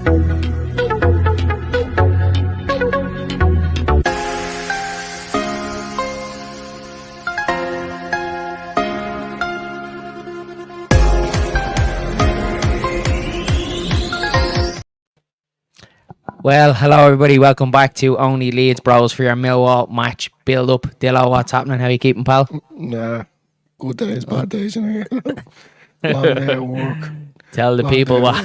Well, hello everybody. Welcome back to Only Leeds Bros for your Millwall match build-up. Dillo, what's happening? How you keeping, pal? Nah, good days, bad days in here. Long day at work. Tell the people what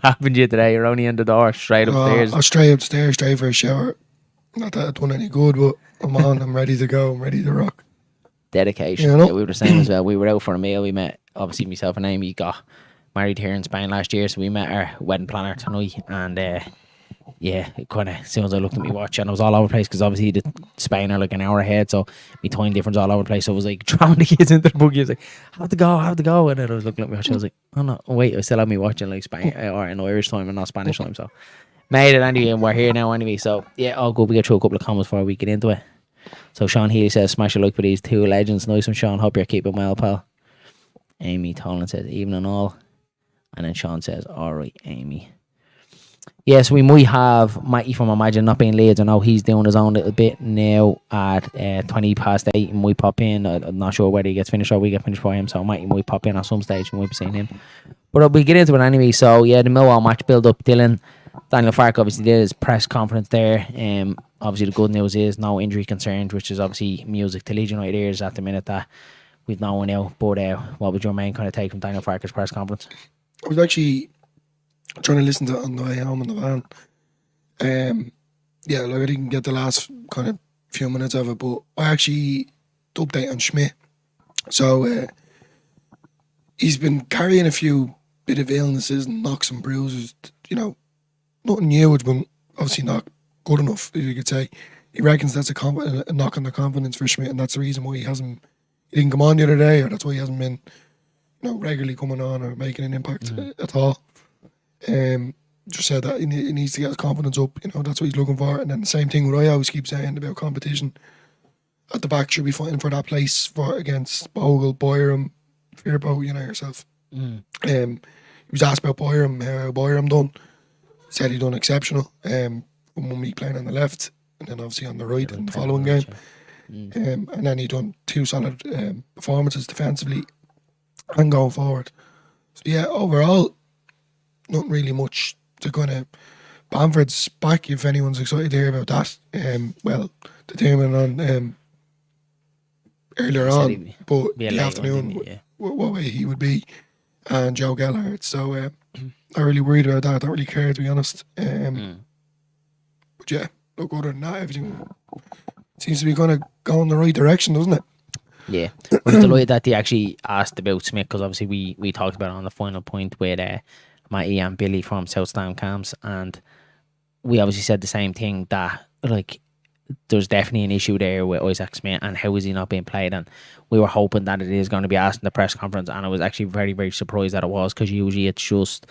happened to you today. You're only in the door, straight upstairs. I was straight upstairs, straight for a shower. Not that it done any good, but I'm on. I'm ready to go. I'm ready to rock. Dedication. You know? Yeah, we were the same as well. We were out for a meal. We met, obviously, myself and Amy got married here in Spain last year, so we met our wedding planner tonight, and yeah, it kind of, as soon as I looked at my watch, and I was all over the place because obviously the Spain are like an hour ahead, so my time difference all over the place. So I was like throwing the kids into the buggy. I was like, have to go. And then I was looking at my watch. I was like, oh no, wait, I still have me watching like Spain or in Irish time and not Spanish time. So made it anyway, and we're here now anyway. So yeah, all good. We get through a couple of comments before we get into it. So Sean Healy says, smash a like for these two legends. Nice one, Sean. Hope you're keeping well, pal. Amy Tolan says, even and all. And then Sean says, all right, Amy. Yes, we might have Matty from Imagine not being Leeds. I know he's doing his own little bit now at 20 past 8. He might pop in. I'm not sure whether he gets finished or we get finished for him. So Matty might pop in at some stage. We might be seeing him. But we'll get into it anyway. So yeah, the Millwall match build up. Daniel Farke obviously did his press conference there. Obviously the good news is no injury concerns, which is obviously music to Leeds United ears at the minute that we've no one out. But what was your main kind of take from Daniel Farke's press conference? I was actually trying to listen to it on the way home in the van. Yeah, like I didn't get the last kind of few minutes of it, but I actually update on Schmidt. So he's been carrying a few bit of illnesses and knocks and bruises. You know, nothing huge, but obviously not good enough, you could say. He reckons that's a knock on the confidence for Schmidt, and that's the reason why he didn't come on the other day, or that's why he hasn't been, regularly coming on or making an impact at all. Just said that he needs to get his confidence up. That's what he's looking for. And then the same thing what I always keep saying about competition. At the back, should be fighting for that place against Bogle, Boyram, Firpo, yourself. He was asked about Boyram, how Boyram done. Said he done exceptional. From me playing on the left, and then obviously on the right in the following game. And then he done two solid performances defensively and going forward. So yeah, overall, not really much to kind of. Bamford's back, if anyone's excited to hear about that. Well, the team went on earlier on, but the afternoon, what way he would be, and Joe Gellhardt. So not really worried about that. I don't really care, to be honest. But yeah, look, other than that, everything seems to be going to go in the right direction, doesn't it? Yeah, I was delighted that they actually asked about Smith, because obviously we talked about it on the final point with Matty and Billy from South Stand Camps, and we obviously said the same thing, that like there's definitely an issue there with Isaac Smith and how is he not being played, and we were hoping that it is going to be asked in the press conference, and I was actually very, very surprised that it was, because usually it's just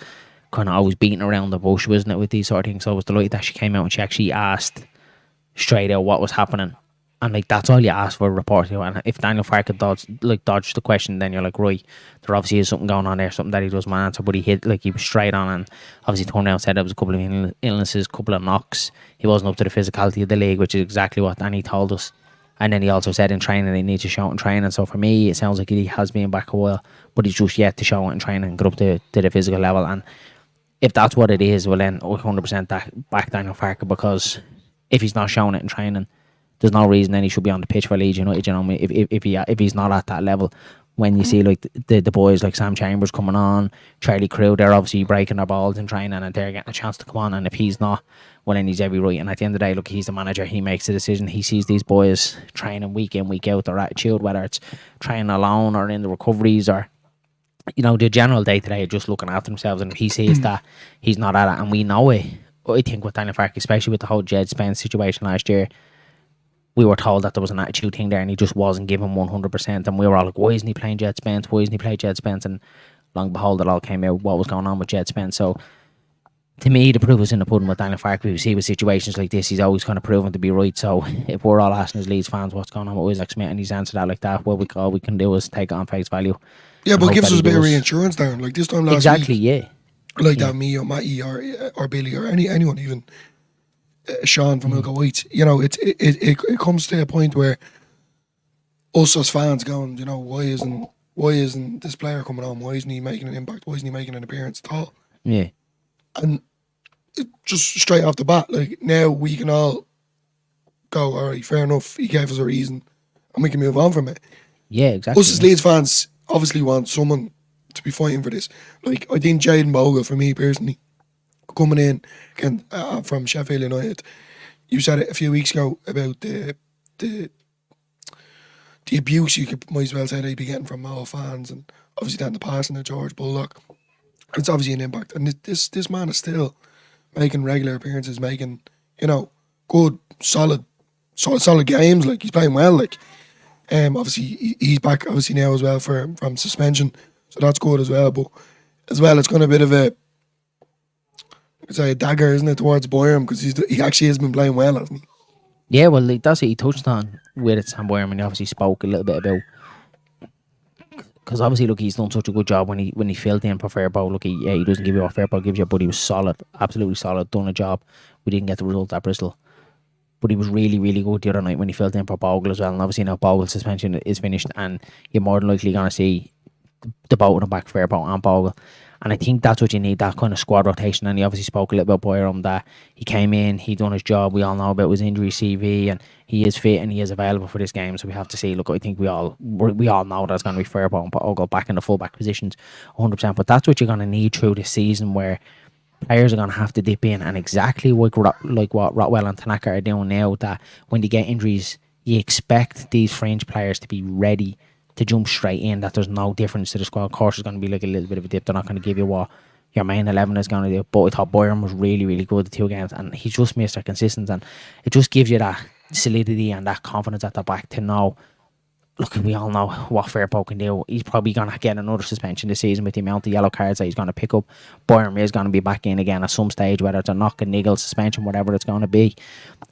kind of always beating around the bush, wasn't it, with these sort of things. So I was delighted that she came out and she actually asked straight out what was happening. And like that's all you ask for a report. And if Daniel Farke dodged the question, then you're like, right, there obviously is something going on there, something that he doesn't answer. But he was straight on, and obviously turned around and said there was a couple of illnesses, a couple of knocks. He wasn't up to the physicality of the league, which is exactly what Danny told us. And then he also said in training they need to show it in training. So for me, it sounds like he has been back a while, but he's just yet to show it in training and get up to the physical level. And if that's what it is, well then 100% back Daniel Farke, because if he's not showing it in training, there's no reason then he should be on the pitch for Leeds United. If he's not at that level, when you see like the boys like Sam Chambers coming on, Charlie Crew, they're obviously breaking their balls in training and they're getting a chance to come on. And if he's not, well then he's every right. And at the end of the day, look, he's the manager. He makes the decision. He sees these boys training week in, week out, their attitude, whether it's training alone or in the recoveries or the general day to day, just looking after themselves. And if he sees that he's not at it, and we know it, I think with Daniel Farke, especially with the whole Jed Spence situation last year, we were told that there was an attitude thing there and he just wasn't giving 100%, and we were all like, why isn't he playing Jed Spence? Why isn't he playing Jed Spence? And long and behold, it all came out what was going on with Jed Spence. So to me, the proof was in the pudding with Daniel Farke. We see with situations like this, he's always kind of proven to be right. So if we're all asking as Leeds fans what's going on with Isaac Smith and he's answered that like that, all we can do is take it on face value. Yeah, but it gives us a bit of reinsurance down. Like this time last week. Exactly, yeah. like Yeah. that, me or Matty or Billy or anyone, even Sean from Mm. Ilko White. It comes to a point where us as fans going, why isn't this player coming on? Why isn't he making an impact? Why isn't he making an appearance at all? Yeah. And just straight off the bat, like now we can all go, all right, fair enough. He gave us a reason, and we can move on from it. Yeah, exactly. Us as Leeds fans obviously want someone to be fighting for this. Like I think Jaden Bogle, for me personally, coming in again from Sheffield United. You said it a few weeks ago about the the abuse you might as well say they'd be getting from Millwall fans, and obviously then the passing of George Bullock. It's obviously an impact, and this man is still making regular appearances, making good, solid games. Like he's playing well. Like obviously he's back obviously now as well from suspension, so that's good as well. But as well, it's kind of a bit of a dagger, isn't it, towards Boyram, because he actually has been playing well, hasn't he? Yeah, well, like, that's what he touched on with it, Sam Boyerman. He obviously spoke a little bit about, because obviously, look, he's done such a good job when he filled in for Fairbow. Look, he doesn't give you what Fairbow gives you, but he was solid, absolutely solid, done a job. We didn't get the result at Bristol, but he was really, really good the other night when he filled in for Bogle as well. And obviously now Bogle's suspension is finished, and you're more than likely going to see the both of them back, Fairbow and Bogle. And I think that's what you need, that kind of squad rotation. And he obviously spoke a little about Boyram, that he came in, he done his job. We all know about his injury CV, and he is fit and he is available for this game. So we have to see. Look, I think we all know that's going to be Fairbow and Bogle back in the fullback positions 100%. But that's what you're going to need through this season, where players are going to have to dip in, and exactly like what Rotwell and Tanaka are doing now, that when they get injuries, you expect these fringe players to be ready to jump straight in, that there's no difference to the squad. Of course, there's going to be like a little bit of a dip. They're not going to give you what your main 11 is going to do. But I thought Boyram was really, really good the 2 games, and he's just Mr. Consistent, and it just gives you that solidity and that confidence at the back to know, look, we all know what Fairbow can do. He's probably going to get another suspension this season with the amount of yellow cards that he's going to pick up. Boyram is going to be back in again at some stage, whether it's a knock, a niggle, suspension, whatever it's going to be.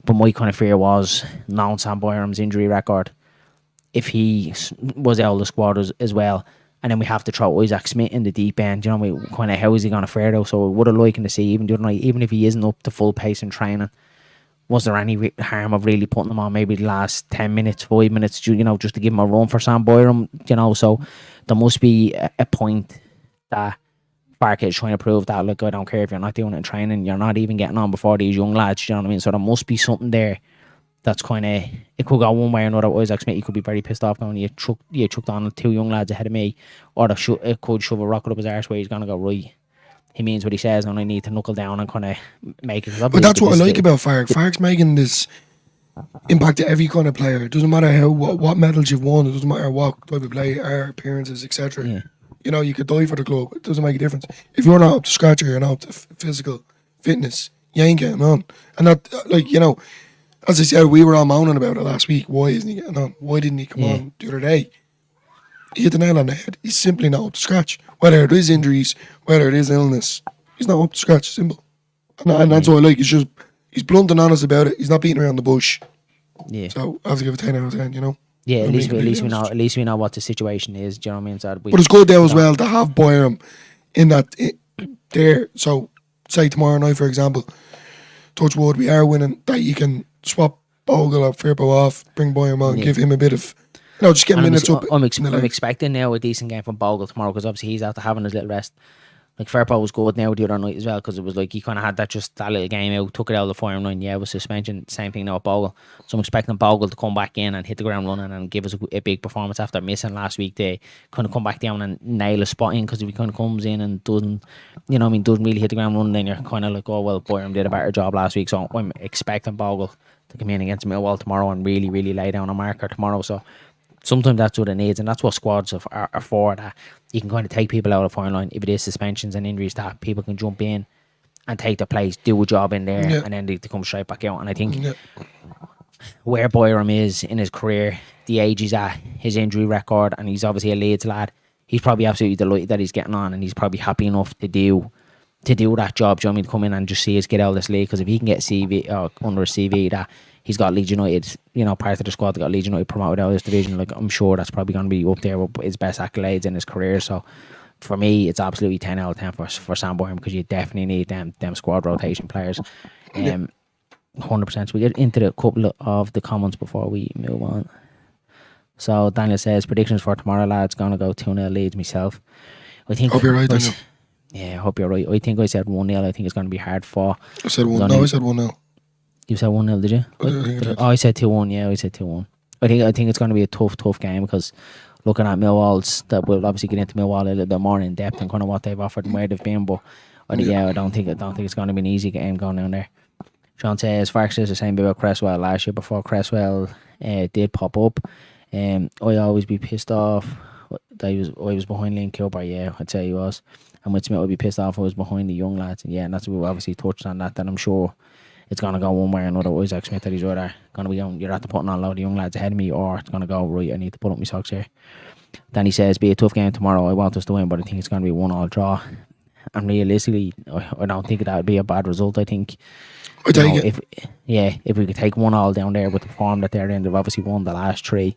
But my kind of fear was, knowing Sam Boyram's injury record, if he was out of the squad as well, and then we have to throw Isaac Smith in the deep end, kind of how is he going to fare though? So I would have liked to see, even if he isn't up to full pace in training, was there any harm of really putting him on maybe the last 10 minutes, 5 minutes, just to give him a run for Sam Boyram, so there must be a point that Farke is trying to prove that, look, I don't care if you're not doing it in training, you're not even getting on before these young lads, you know what I mean? So there must be something there that's kind of, it could go one way or another. Isaac Smith, he could be very pissed off going, you chucked on 2 young lads ahead of me, or it could shove a rocket up his arse where he's going to go, right, he means what he says, and I need to knuckle down and kind of make it. But that's what I like about Fark. Fark's making this impact to every kind of player. It doesn't matter what medals you've won, it doesn't matter what type of play, appearances, etc. Yeah. You could die for the club, it doesn't make a difference. If you're not up to scratch or you're not up to physical fitness, you ain't getting on. And that, as I said, we were all moaning about it last week. Why isn't he getting on? Why didn't he come on the other day? He hit the nail on the head. He's simply not up to scratch. Whether it is injuries, whether it is illness, he's not up to scratch. Simple. And that's what I like. He's blunt and honest about it. He's not beating around the bush. Yeah. So I have to give it 10 out of 10, Yeah, at least we know what the situation is. Do you know what I mean? So but it's good there as well to have Boyram in that there. So say tomorrow night, for example, touch wood, we are winning, that you can swap Bogle or Firpo off, bring Boyram on, give him a bit of, just get minutes up. I'm expecting now a decent game from Bogle tomorrow, because obviously he's after having his little rest. Like, Firpo was good now the other night as well, because it was like he kind of had that little game out, took it out of the 4-9, with suspension. Same thing now with Bogle. So I'm expecting Bogle to come back in and hit the ground running and give us a big performance after missing last week. They kind of come back down and nail a spot in, because if he kind of comes in and doesn't really hit the ground running, then you're kind of like, oh, well, Boyram did a better job last week. So I'm expecting Bogle to come in against Millwall tomorrow and really, really lay down a marker tomorrow. So sometimes that's what it needs, and that's what squads are for, that you can kind of take people out of the line if it is suspensions and injuries, that people can jump in and take their place, do a job in there, and then they come straight back out. And I think where Boyram is in his career, the age he's at, his injury record, and he's obviously a Leeds lad, he's probably absolutely delighted that he's getting on, and he's probably happy enough to do that job. Do you know what I mean? To come in and just see us get out of this league, because if he can get under a CV that he's got Leeds United, part of the squad that got Leeds United promoted out of this division, like, I'm sure that's probably going to be up there with his best accolades in his career. So for me, it's absolutely 10 out of 10 for Sam Bourne, because you definitely need them squad rotation players. 100%. So we get into a couple of the comments before we move on. So Daniel says, predictions for tomorrow, lads. Gonna go 2-0 Leeds myself. I think. Hope you're right, Daniel. Yeah, I hope you're right. I think I said 1-0. I think it's going to be hard for. I said 1. No, I said 1-0. You said 1-0, did you? I said 2-1. Yeah, I said 2-1. I think it's going to be a tough game, because looking at Millwall's, that we'll obviously get into Millwall a little bit more in depth and kind of what they've offered and where they've been. But I don't think it's going to be an easy game going down there. Sean says, Fark says the same about Cresswell last year before Cresswell did pop up. I always be pissed off that I was behind Liam Cooper. Yeah, I'd say he was. And with Smith, I'd be pissed off I was behind the young lads. And yeah, and that's what we obviously touched on that. And I'm sure it's going to go one way or another. Isaac Smith, that he's either going to be going, you're after putting on a load of young lads ahead of me, or it's going to go, right, I need to put up my socks here. Then he says, be a tough game tomorrow. I want us to win, but I think it's going to be 1-1 draw. And realistically, I don't think that would be a bad result. I think, if we could take 1-1 down there with the form that they're in, they've obviously won the last 3.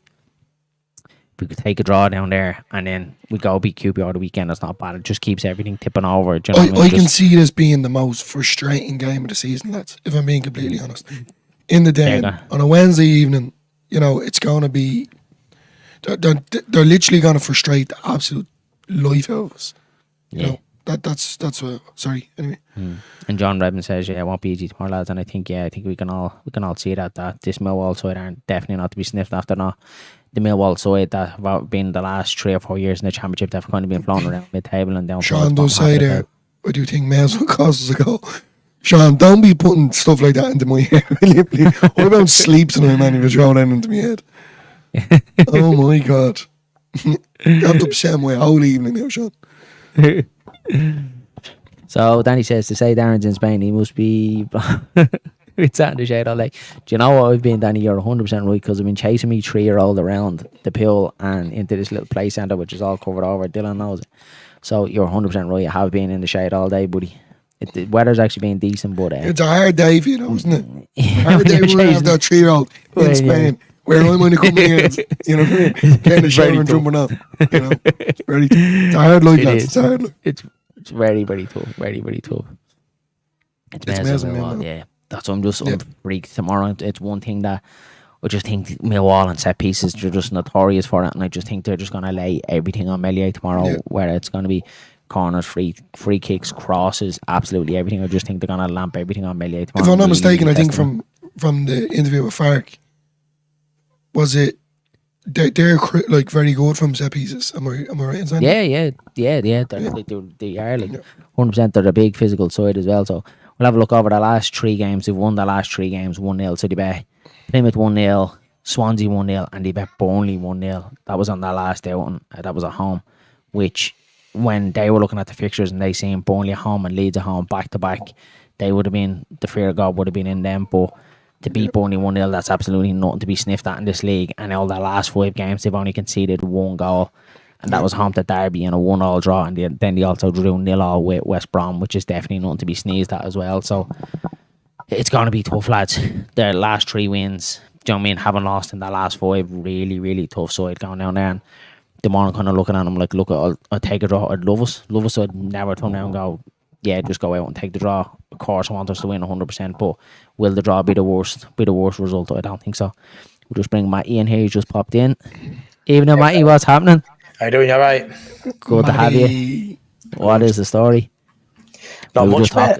If we could take a draw down there and then we go beat QPR the weekend, it's not bad. It just keeps everything tipping over. Do you know I can see this being the most frustrating game of the season, lads, if I'm being completely honest. In the Den, on a Wednesday evening, it's going to be... They're literally going to frustrate the absolute life out of us. That's what. Sorry. Anyway. And John Redmond says, "Yeah, it won't be easy tomorrow, lads." And I think we can all see that this Millwall side aren't definitely not to be sniffed after. Not the Millwall side that have been the last 3 or 4 years in the Championship. They've kind of been floating around mid-table and down. Sean does say there, I do think Mays will cause us a goal. Sean, don't be putting stuff like that into my head. What about sleep tonight, man? If you're throwing that into my head. Oh my God. You have to upset my whole evening now, Sean. So Danny says, to say Darren's in Spain, he must be it's out in the shade all day. Do you know what I've been, Danny? You're 100% right, because I've been chasing me 3-year-old around the pool and into this little play centre, which is all covered over. Dylan knows it. So you're 100% right. I have been in the shade all day, buddy. The weather's actually been decent, but it's a hard day for you, isn't it? Hard day when you have that 3-year-old in Spain. Where I'm going to come in, getting the shower and jumping up. It's a hard life, lads. It's a hard life. It's very, very tough. Very, very tough. It's amazing. Yeah, that's what I'm freaked tomorrow. It's one thing that I just think Millwall and set pieces, they're just notorious for it, and I just think they're just going to lay everything on Meslier tomorrow, where it's going to be corners, free kicks, crosses, absolutely everything. I just think they're going to lamp everything on Meslier tomorrow. If I'm not mistaken, I think from the interview with Fark, was it they're like very good from set pieces? Am I right in saying? Yeah. They are like 100%. They're a big physical side as well. So we'll have a look over the last 3 games. They've won the last 3 games 1-0. So they bet Plymouth 1-0, Swansea 1-0, and they bet Burnley 1-0. That was on their last outing. That was at home. Which, when they were looking at the fixtures and they seen Burnley at home and Leeds at home back to back, they would have been, the fear of God would have been in them. But to beat Burnley 1-0, that's absolutely nothing to be sniffed at in this league. And all the last 5 games, they've only conceded 1 goal. And that was home to Derby in a 1-1 draw. And then they also drew 0-0 with West Brom, which is definitely nothing to be sneezed at as well. So it's going to be tough, lads. Their last 3 wins, do you know what I mean? Having lost in the last 5, really, really tough side going down there. And the more I'm kind of looking at them, like, look, I'll take a draw. I'd love us. I'd never turn around and go, yeah, just go out and take the draw. Of course, I want us to win 100%, but will the draw be the worst result? I don't think so. We'll just bring Matty in here. He's just popped in. Evening, Matty. What's happening? How you doing? You all right? Good to have you. What is the story? Not much, mate.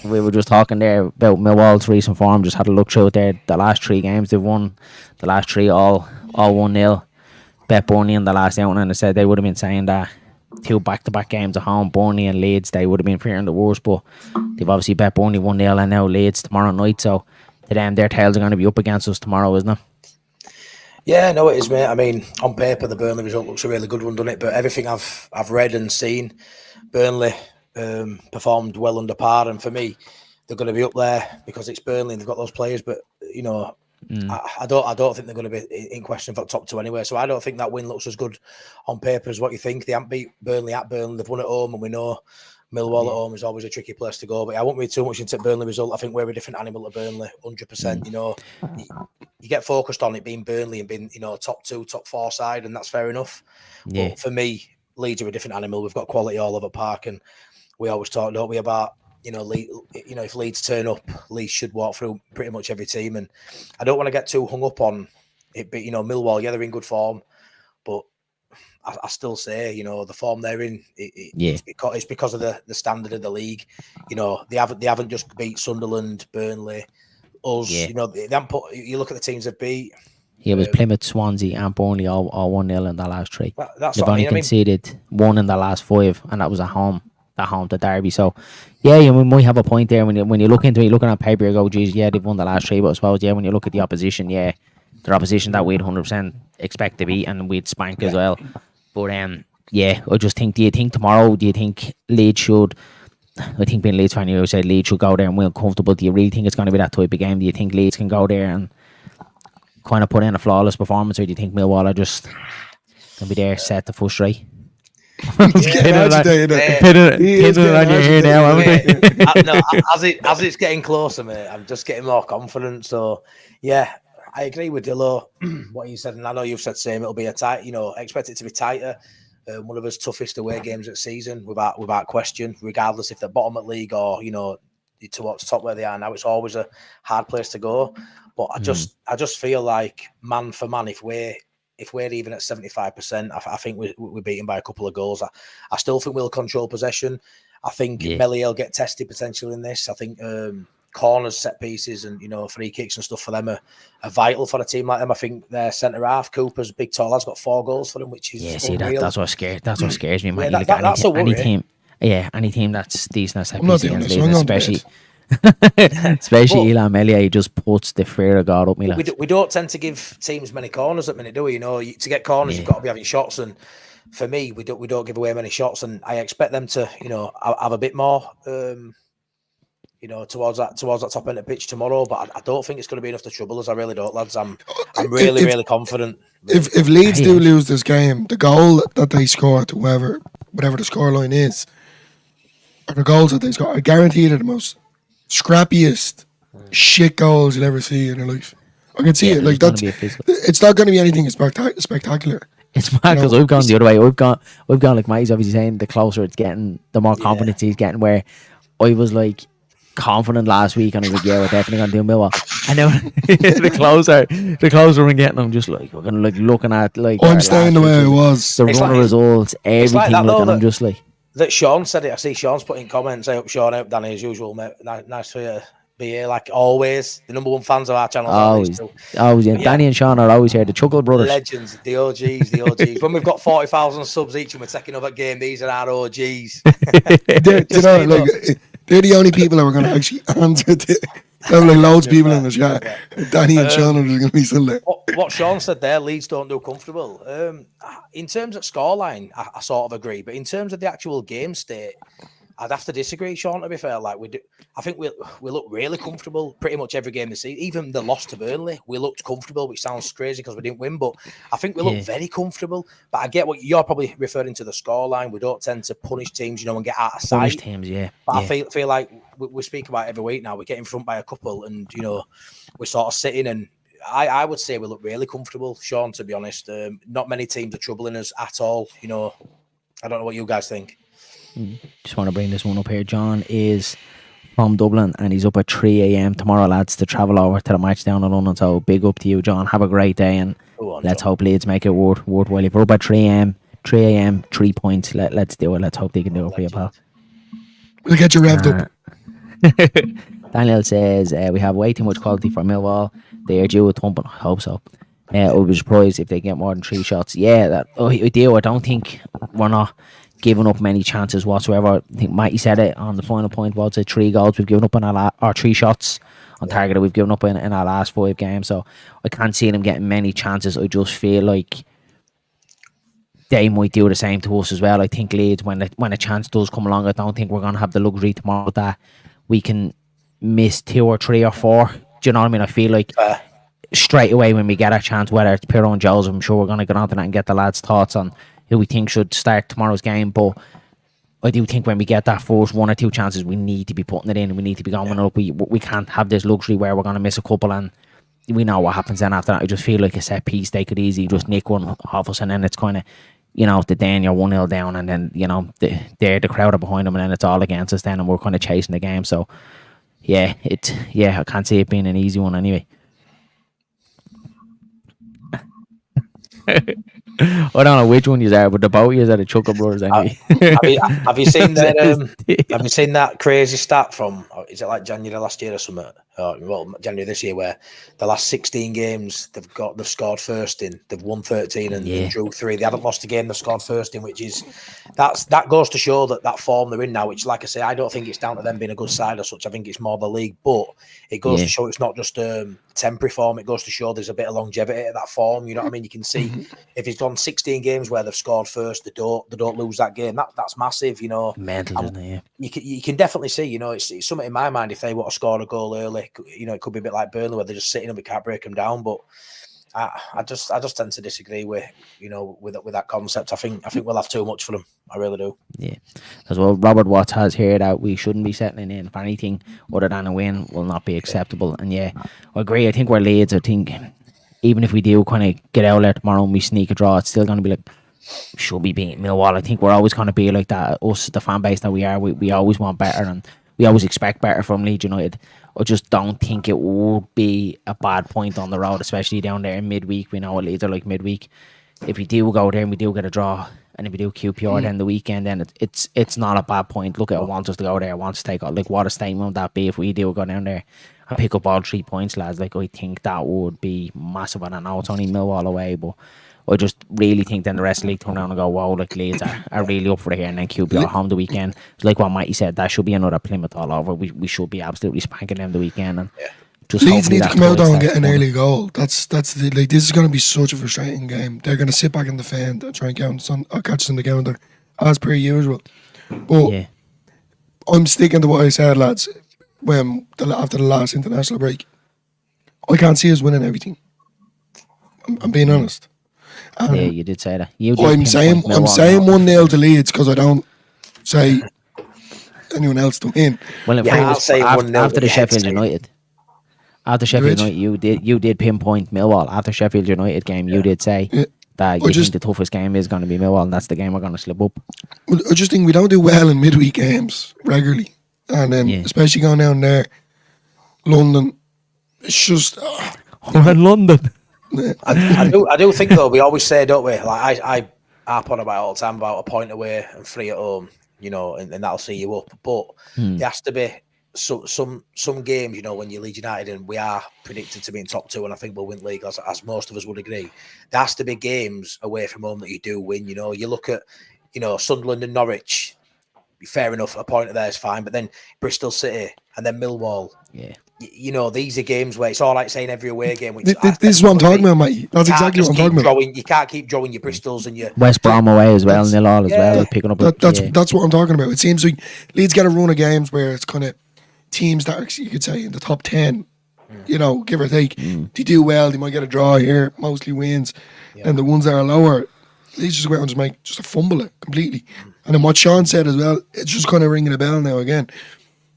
We were just talking there about Millwall's recent form. Just had a look through it there. The last 3 games they've won, the last 3 all 1-0. Bet Burnley in the last outing, and they said they would have been saying that 2 back-to-back games at home, Burnley and Leeds, they would have been fearing the worst, but they've obviously bet Burnley 1-0 and now Leeds tomorrow night, so to them, their tails are going to be up against us tomorrow, isn't it? Yeah, no, it is, mate. I mean, on paper, the Burnley result looks a really good one, doesn't it? But everything I've read and seen, Burnley performed well under par, and for me, they're going to be up there because it's Burnley and they've got those players, but, I don't think they're going to be in question for top 2 anyway. So I don't think that win looks as good on paper as what you think. They haven't beat Burnley at Burnley. They've won at home, and we know Millwall at home is always a tricky place to go. But I won't read too much into Burnley result. I think we're a different animal to Burnley, 100%. You get focused on it being Burnley and being top 2, top 4 side, and that's fair enough. Yeah. But for me, Leeds are a different animal. We've got quality all over park, and we always talk, don't we, about if Leeds turn up, Leeds should walk through pretty much every team. And I don't want to get too hung up on it. But Millwall, yeah, they're in good form, but I still say, the form they're in, it's because of the standard of the league. They haven't just beat Sunderland, Burnley, us. They haven't put. You look at the teams they've beat. Yeah, it was Plymouth, Swansea, and Burnley all 1-0 in the last 3. That's They've what only I mean. conceded 1 in the last 5, and that was at home. At home to Derby. So, yeah, we might have a point there when you look into it. You're looking at paper, you go, geez, yeah, they've won the last 3, but I suppose, when you look at the opposition, they're opposition that we'd 100% expect to beat, and we'd spank as well. But I just think. Do you think tomorrow? Do you think Leeds should? I think being Leeds fan, you said Leeds should go there and win comfortable. Do you really think it's going to be that type of game? Do you think Leeds can go there and kind of put in a flawless performance, or do you think Millwall are just going to be there set to frustrate? Pinning it on your hair now, as it's getting closer, mate, I'm just getting more confident. So, yeah, I agree with Dillo, what you said, and I know you've said same. It'll be a tight, expect it to be tighter. One of his toughest away games at season, without question, regardless if they're bottom at league or towards top where they are now. It's always a hard place to go. But I just feel like man for man, if we're even at 75%, I think we're beaten by a couple of goals. I still think we'll control possession. I think Melly will get tested potentially in this. I think corners, set pieces, and free kicks and stuff for them are vital for a team like them. I think their centre half, Cooper's big tall, has got 4 goals for them, which is unreal. That's what scares. That's what scares me, man. That's a worry. Any team that's decent at set I'm not pieces doing against this, Leeds, I'm not especially Elan Melia, he just puts the fear of God up me. We don't tend to give teams many corners at the minute, do we? To get corners, you've got to be having shots, and for me, we don't give away many shots, and I expect them to, have a bit more, towards that top end of the pitch tomorrow. But I don't think it's going to be enough to trouble us. I really don't, lads. I'm really confident. If Leeds do lose this game, the goal that they score to whatever the scoreline is, or the goals that they score, I guarantee they're the most scrappiest shit goals you'll ever see in your life. I can see it. Like it's not going to be anything spectacular. It's mad because I've gone the other way. We've gone like Matty's obviously saying, the closer it's getting, the more confidence he's getting. Where I was like confident last week, and I was like, yeah, we're definitely gonna do Millwall. And now the closer we're getting, I'm just like, we're gonna looking at like. I'm staying the way I was. The run of results, everything. And I'm just like. That Sean said it. I see Sean's putting comments. I hope Sean, out Danny as usual, mate. Nice for you to be here, like always. The number 1 fans of our channel. Always. Danny and Sean are always here. The Chuckle Brothers. Legends, the OGs. When we've got 40,000 subs each and we're taking over a game, these are our OGs. They're the only people that were going to actually answer to. There were like loads of people in the chat. Danny and Sean are just going to be still there. What Sean said there, Leeds don't do comfortable. In terms of scoreline, I sort of agree. But in terms of the actual game state, I'd have to disagree, Sean, to be fair. Like I think we look really comfortable pretty much every game this season. Even the loss to Burnley, we looked comfortable, which sounds crazy because we didn't win. But I think we look very comfortable. But I get what you're probably referring to, the scoreline. We don't tend to punish teams, and get out of sight. Punish teams, yeah. But I feel like we speak about it every week now. We get in front by a couple, and we're sort of sitting. And I would say we look really comfortable, Sean. To be honest, not many teams are troubling us at all. I don't know what you guys think. Just want to bring this one up here. John is from Dublin and he's up at 3 a.m. tomorrow, lads, to travel over to the match down in London. So big up to you, John. Have a great day, and let's hope Leeds make it worthwhile. If we're up at 3 a.m., 3 points. Let's do it. Let's hope they can do it for you, pal. We'll get you revved up. Daniel says we have way too much quality for Millwall. They are due a thumping. I hope so. I would be surprised if they get more than 3 shots. Yeah, I do. I don't think we're not giving up many chances whatsoever. I think Matty said it on the final point. Was it 3 goals we've given up in or 3 shots on target that we've given up in our last 5 games? So I can't see them getting many chances. I just feel like they might do the same to us as well. I think Leeds, when a chance does come along, I don't think we're going to have the luxury tomorrow that we can miss 2 or 3 or 4. Do you know what I mean? I feel like straight away when we get our chance, whether it's Pirro and Joseph, I'm sure we're going to get on to that and get the lads' thoughts on who we think should start tomorrow's game. But I do think when we get that first 1 or 2 chances, we need to be putting it in, and we need to be going up. We can't have this luxury where we're going to miss a couple and we know what happens then after that. I just feel like a set piece, they could easily just nick one off us, and then it's kind of then you're 1-0 down, and then the crowd are behind them, and then it's all against us then, and we're kind of chasing the game. So I can't see it being an easy one anyway. I don't know which one you are, but the both of you are the Chucker brothers anyway. Have you seen that? Have you seen that crazy stat from? Is it like January last year or something? Well, January this year, where the last 16 games they've scored first in. They've won 13 and drew 3. They haven't lost a game. They've scored first in, which is that goes to show that form they're in now. Which, like I say, I don't think it's down to them being a good side or such. I think it's more the league, but it goes to show it's not just temporary form. It goes to show there's a bit of longevity at that form. You know what I mean? You can see if it's gone 16 games where they've scored first, they don't lose that game. That's massive. Mental, isn't it? You can definitely see. It's something in my mind. If they want to score a goal early, it could be a bit like Burnley where they're just sitting and we can't break them down. But I just tend to disagree with that concept. I think we'll have too much for them. I really do. Yeah, as well. Robert Watts has here that we shouldn't be settling in for anything other than a win will not be acceptable. And I agree. I think we're Leeds. I think even if we do kind of get out there tomorrow and we sneak a draw, it's still going to be like, should we beat Millwall? I think we're always going to be like that. Us, the fan base that we are, we always want better and we always expect better from Leeds United. I just don't think it would be a bad point on the road, especially down there in midweek. We know what Leeds are like midweek. If we do go there and we do get a draw, and if we do QPR then the weekend, then it's not a bad point. Look, I want us to go there. I want us to take out. Like, what a statement would that be if we do go down there and pick up all 3 points, lads. Like, I think that would be massive. And I know it's only Millwall away, but I just really think then the rest of the league turn around and go, wow, like Leeds are really up for it here, and then QPR home the weekend. It's like what Mikey said, that should be another Plymouth all over. We should be absolutely spanking them the weekend. And just Leeds need to come out and get an early goal. That's this is going to be such a frustrating game. They're going to sit back in the fan and try and catch us in the counter as per usual. But I'm sticking to what I said, lads. After the last international break, I can't see us winning everything. I'm being honest. You did say that. I'm saying 1-0 to Leeds because I don't say anyone else to win. Well, I'll say 1-0 after the Sheffield United. After Sheffield United, you did pinpoint Millwall. After Sheffield United game, you did say that you think the toughest game is going to be Millwall, and that's the game we're going to slip up. I just think we don't do well in midweek games regularly, and then especially going down there, London. It's just we're in London. I do think though, we always say, don't we? Like I harp on about all the time about a point away and 3 at home, and that'll see you up. But there has to be some games, when you're Leeds United and we are predicted to be in top 2, and I think we'll win league as most of us would agree. There has to be games away from home that you do win. You look at Sunderland and Norwich. Fair enough, a point there is fine, but then Bristol City and then Millwall. Yeah. These are games where it's all right saying every away game. Which this is what I'm talking about, mate. That's exactly what I'm talking about. You can't keep drawing your Bristols and your West Brom away as well, 0-0 as well, picking up. That's what I'm talking about. It seems like Leeds get a run of games where it's kind of teams that are, you could say, in the top 10, give or take. They do well, they might get a draw here, mostly wins. And the ones that are lower, Leeds just go out and just fumble it completely. And then what Sean said as well, it's just kind of ringing a bell now again.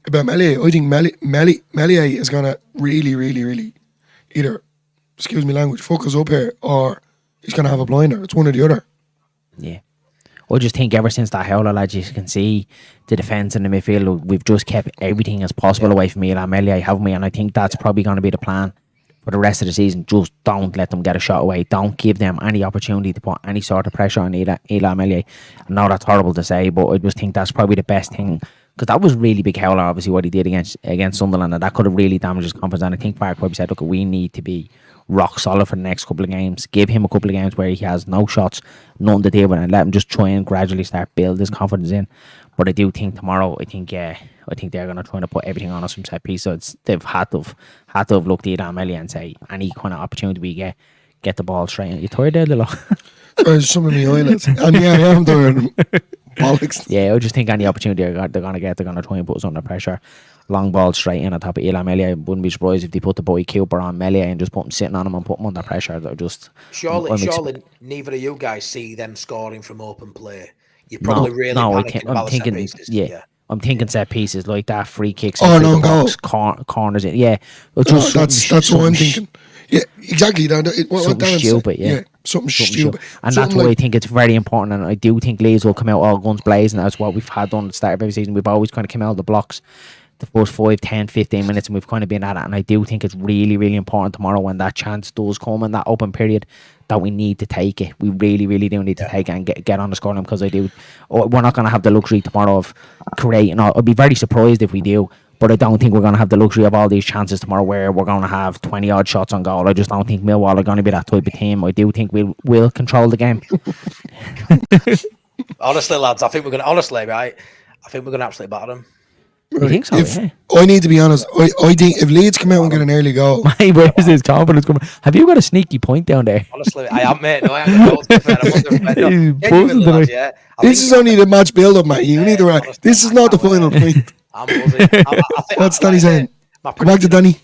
About Meslier, I think Meslier is going to really, really, really either, excuse me language, fuck us up here, or he's going to have a blinder. It's one or the other. Yeah. I just think ever since that howler, lads, you can see the defence and the midfield, we've just kept everything as possible away from Meslier, haven't we? And I think that's probably going to be the plan for the rest of the season. Just don't let them get a shot away. Don't give them any opportunity to put any sort of pressure on Eli Meslier. I know that's horrible to say, but I just think that's probably the best thing. Because that was really big howler, obviously, what he did against Sunderland, and that could have really damaged his confidence. And I think Mark probably said, look, we need to be rock solid for the next couple of games. Give him a couple of games where he has no shots, nothing to deal with, and let him just try and gradually start build his confidence in. But I do think tomorrow, I think they're going to try to put everything on us from set piece. So they've had to have looked at Adam Elliott and say, any kind of opportunity we get the ball straight. You tired there, Lilo? There's some of my eyelids. And I am tired. Bollocks. Yeah, I just think any opportunity they're going to get, they're going to try and put us under pressure. Long ball straight in on top of Eli Meslier. Wouldn't be surprised if they put the boy Cooper on Meslier and just put him sitting on him and put him under pressure. They're just surely neither of you guys see them scoring from open play. You're probably I'm thinking I'm thinking set pieces like that, free kicks, no goal, corners. Yeah, that's what I'm thinking. Yeah, exactly. What Something Darren said. stupid, yeah. Something stupid. And Something that's why I think it's very important. And I do think Leeds will come out all guns blazing. That's what we've had done at the start of every season. We've always kind of come out of the blocks the first 5, 10, 15 minutes, and we've kind of been at it. And I do think it's really, really important tomorrow when that chance does come in that open period that we need to take it. We really, really do need to take it and get on the scoreline, because we're not going to have the luxury tomorrow of creating. I'd be very surprised if we do. But I don't think we're going to have the luxury of all these chances tomorrow where we're going to have 20 odd shots on goal. I just don't think Millwall are going to be that type of team. I do think we'll control the game. Honestly, lads, I think we're going to absolutely batter them. You think so? Yeah. I need to be honest. I think if Leeds come out and get an early goal, Where is his confidence coming? Have you got a sneaky point down there? Honestly, I am, mate. No, I am. This is only the match build-up, mate. You need to. This is not the final point. I'm buzzing. What's Danny saying? Come back to Danny.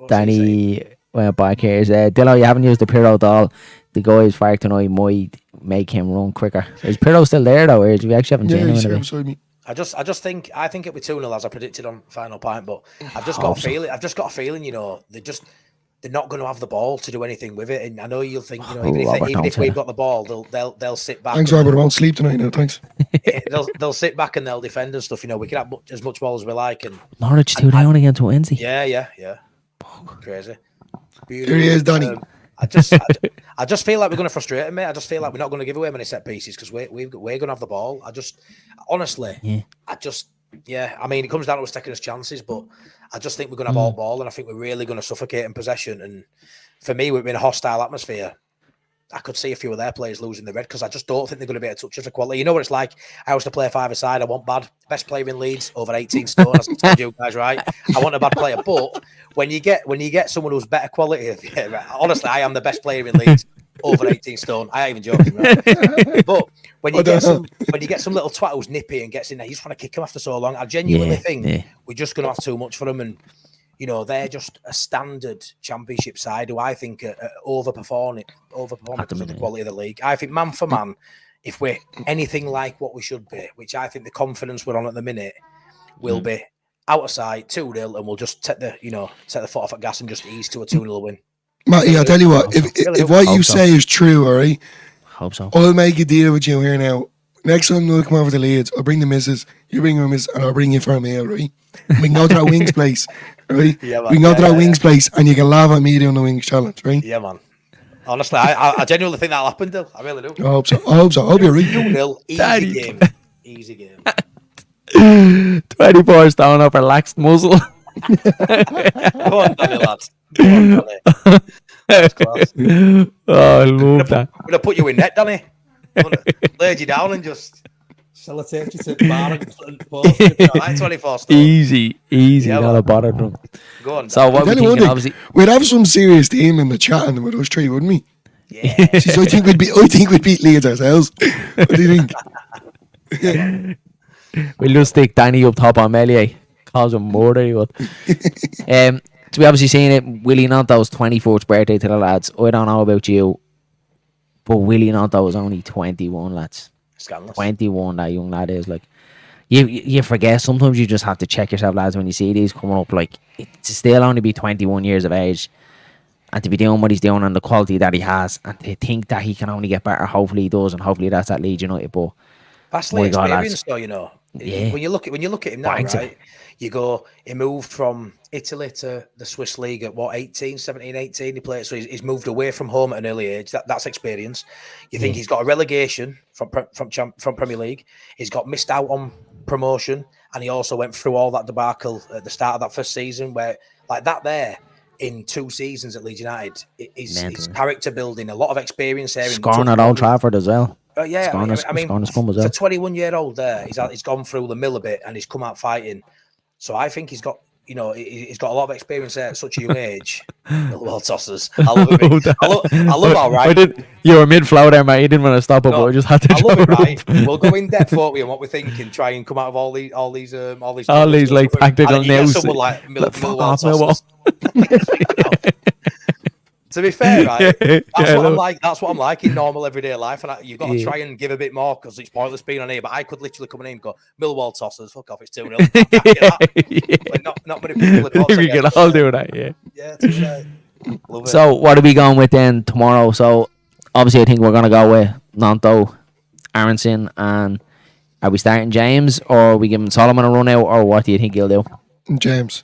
Danny went back here. Dillo, you haven't used the Pirro doll. The guy's fired tonight might make him run quicker. Is Pirro still there though, or do we actually haven't seen him? He's here beside me. I think it'll be 2-0 as I predicted on final point, but I've just got a feeling, you know, they're not going to have the ball to do anything with it. And I know you'll think, you know, even if we've got the ball, they'll sit back. Thanks, Robert. I won't sleep tonight. No, thanks. they'll sit back and they'll defend and stuff. You know, we can have as much ball as we like. And Norwich 2 down against Wednesday. Yeah. Crazy. Here he is, Danny. I just feel like we're going to frustrate him, mate. I just feel like we're not going to give away many set pieces because we're going to have the ball. Honestly, I mean, it comes down to us taking us chances, but I just think we're going to have all ball, and I think we're really going to suffocate in possession. And for me, we've been a hostile atmosphere. I could see a few of their players losing the red because I just don't think they're going to be a touch of the quality. You know what it's like? I used to play 5-a-side. I want bad. Best player in Leeds, over 18 stone. As I told you guys, right? I want a bad player. But when you get someone who's better quality, honestly, I am the best player in Leeds, over 18 stone. I ain't even joking, right? But when you get some little twat who's nippy and gets in there, you just want to kick him after so long. I genuinely think we're just going to have too much for them. And you know, they're just a standard championship side who I think are overperforming because of the quality of the league. I think man for man, if we're anything like what we should be, which I think the confidence we're on at the minute will be out of sight, 2-0, and we'll just take the foot off at gas and just ease to a 2-0 win. Matty, I'll tell you what, if what you say is true, all right, hope so. I'll make a deal with you here now. Next time we'll come over to Leeds, I'll bring the missus, you bring your missus, and I'll bring you for a meal, right? We can go to that wings place, right? Yeah, man. We can go to that wings place, and you can laugh at me doing the wings challenge, right? Yeah, man. Honestly, I genuinely think that'll happen, Dill. I really do. I hope so. I hope you're right. 2-0, easy game. Easy game. 24 stone up, relaxed muzzle. Go on, Danny, lads. Go on, Danny. That's class. Oh, I love that. I'm going to put you in net, Danny. I'm going to lay you down and just... Sellotape you to the bar and post. 24 stone. Easy, not a bother drum. Go on. So what we thinking, obviously, we'd have some serious team in the chat and with us three, wouldn't we? Yeah. Jeez, I think we'd beat Leeds ourselves. What do you think? We'll just stick Danny up top on Melier. Cause him murder, he would. So we obviously seen it. Willie Nanto's 24th birthday to the lads. I don't know about you, but Willie Nanto was only 21, lads. Scandalous. 21, that young lad is. Like, you forget. Sometimes you just have to check yourself, lads, when you see these coming up. Like, to still only be 21 years of age and to be doing what he's doing and the quality that he has, and to think that he can only get better. Hopefully he does, and hopefully that's at Leeds United. But vastly experienced, though, you know. Yeah. When you look at him now, right? You go, he moved from Italy to the Swiss League at 17, 18. He played, so he's moved away from home at an early age. That's experience. You think he's got a relegation from Premier League. He's got missed out on promotion, and he also went through all that debacle at the start of that first season, where like that there in 2 seasons at Leeds United is character building. A lot of experience there. Scoring at Old Trafford as well. Yeah, I mean, for a 21-year-old there, he's gone through the mill a bit and he's come out fighting. So I think he's got a lot of experience there at such a young age. Millwall tossers. I love it. I love all right. You were mid-flow there, mate. You didn't want to stop it, but I just had to. I love it, right? We'll go in depth, won't we, and what we think, and try and come out of all these like tactical nails. Someone like Millwall tossers. To be fair, right? That's what I'm like in normal everyday life, and you've got to try and give a bit more because it's pointless being on here. But I could literally come in and go Millwall tossers. Fuck off, it's 2-0. Like, not many people. We can all do that, yeah. Yeah. Love it. So what are we going with then tomorrow? So obviously I think we're gonna go with Nanto, Aronson, and are we starting James or are we giving Solomon a run out or what do you think he'll do? James,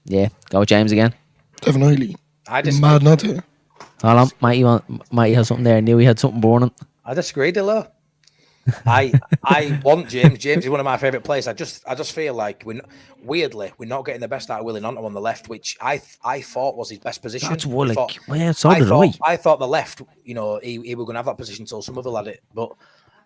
Yeah, go with James again. definitely. I disagree. Mad not to. Hold on, might you have something there? I knew he had something burning. I disagree, Dilo. I want James. James is one of my favourite players. I just feel like we're not getting the best out of Willie Gnonto on the left, which I thought was his best position. That's I Willick. thought- Well, so did I. I thought the left, he was going to have that position until some other lad it. But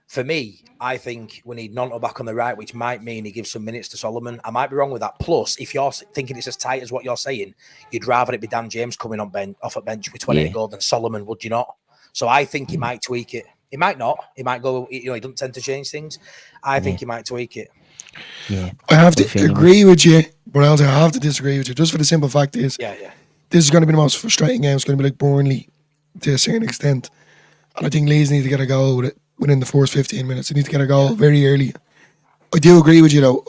for me, I think we need Gnonto back on the right, which might mean he gives some minutes to Solomon. I might be wrong with that. Plus, if you're thinking it's as tight as what you're saying, you'd rather it be Dan James coming on off a bench with 28 goals than Solomon, would you not? So I think he might tweak it. He might not. He might go. He doesn't tend to change things. I think he might tweak it. Yeah, I have to agree with you, but also I have to disagree with you. Just for the simple fact is, Yeah. this is going to be the most frustrating game. It's going to be like Burnley to a certain extent. And I think Leeds need to get a goal within the first 15 minutes. They need to get a goal very early. I do agree with you though.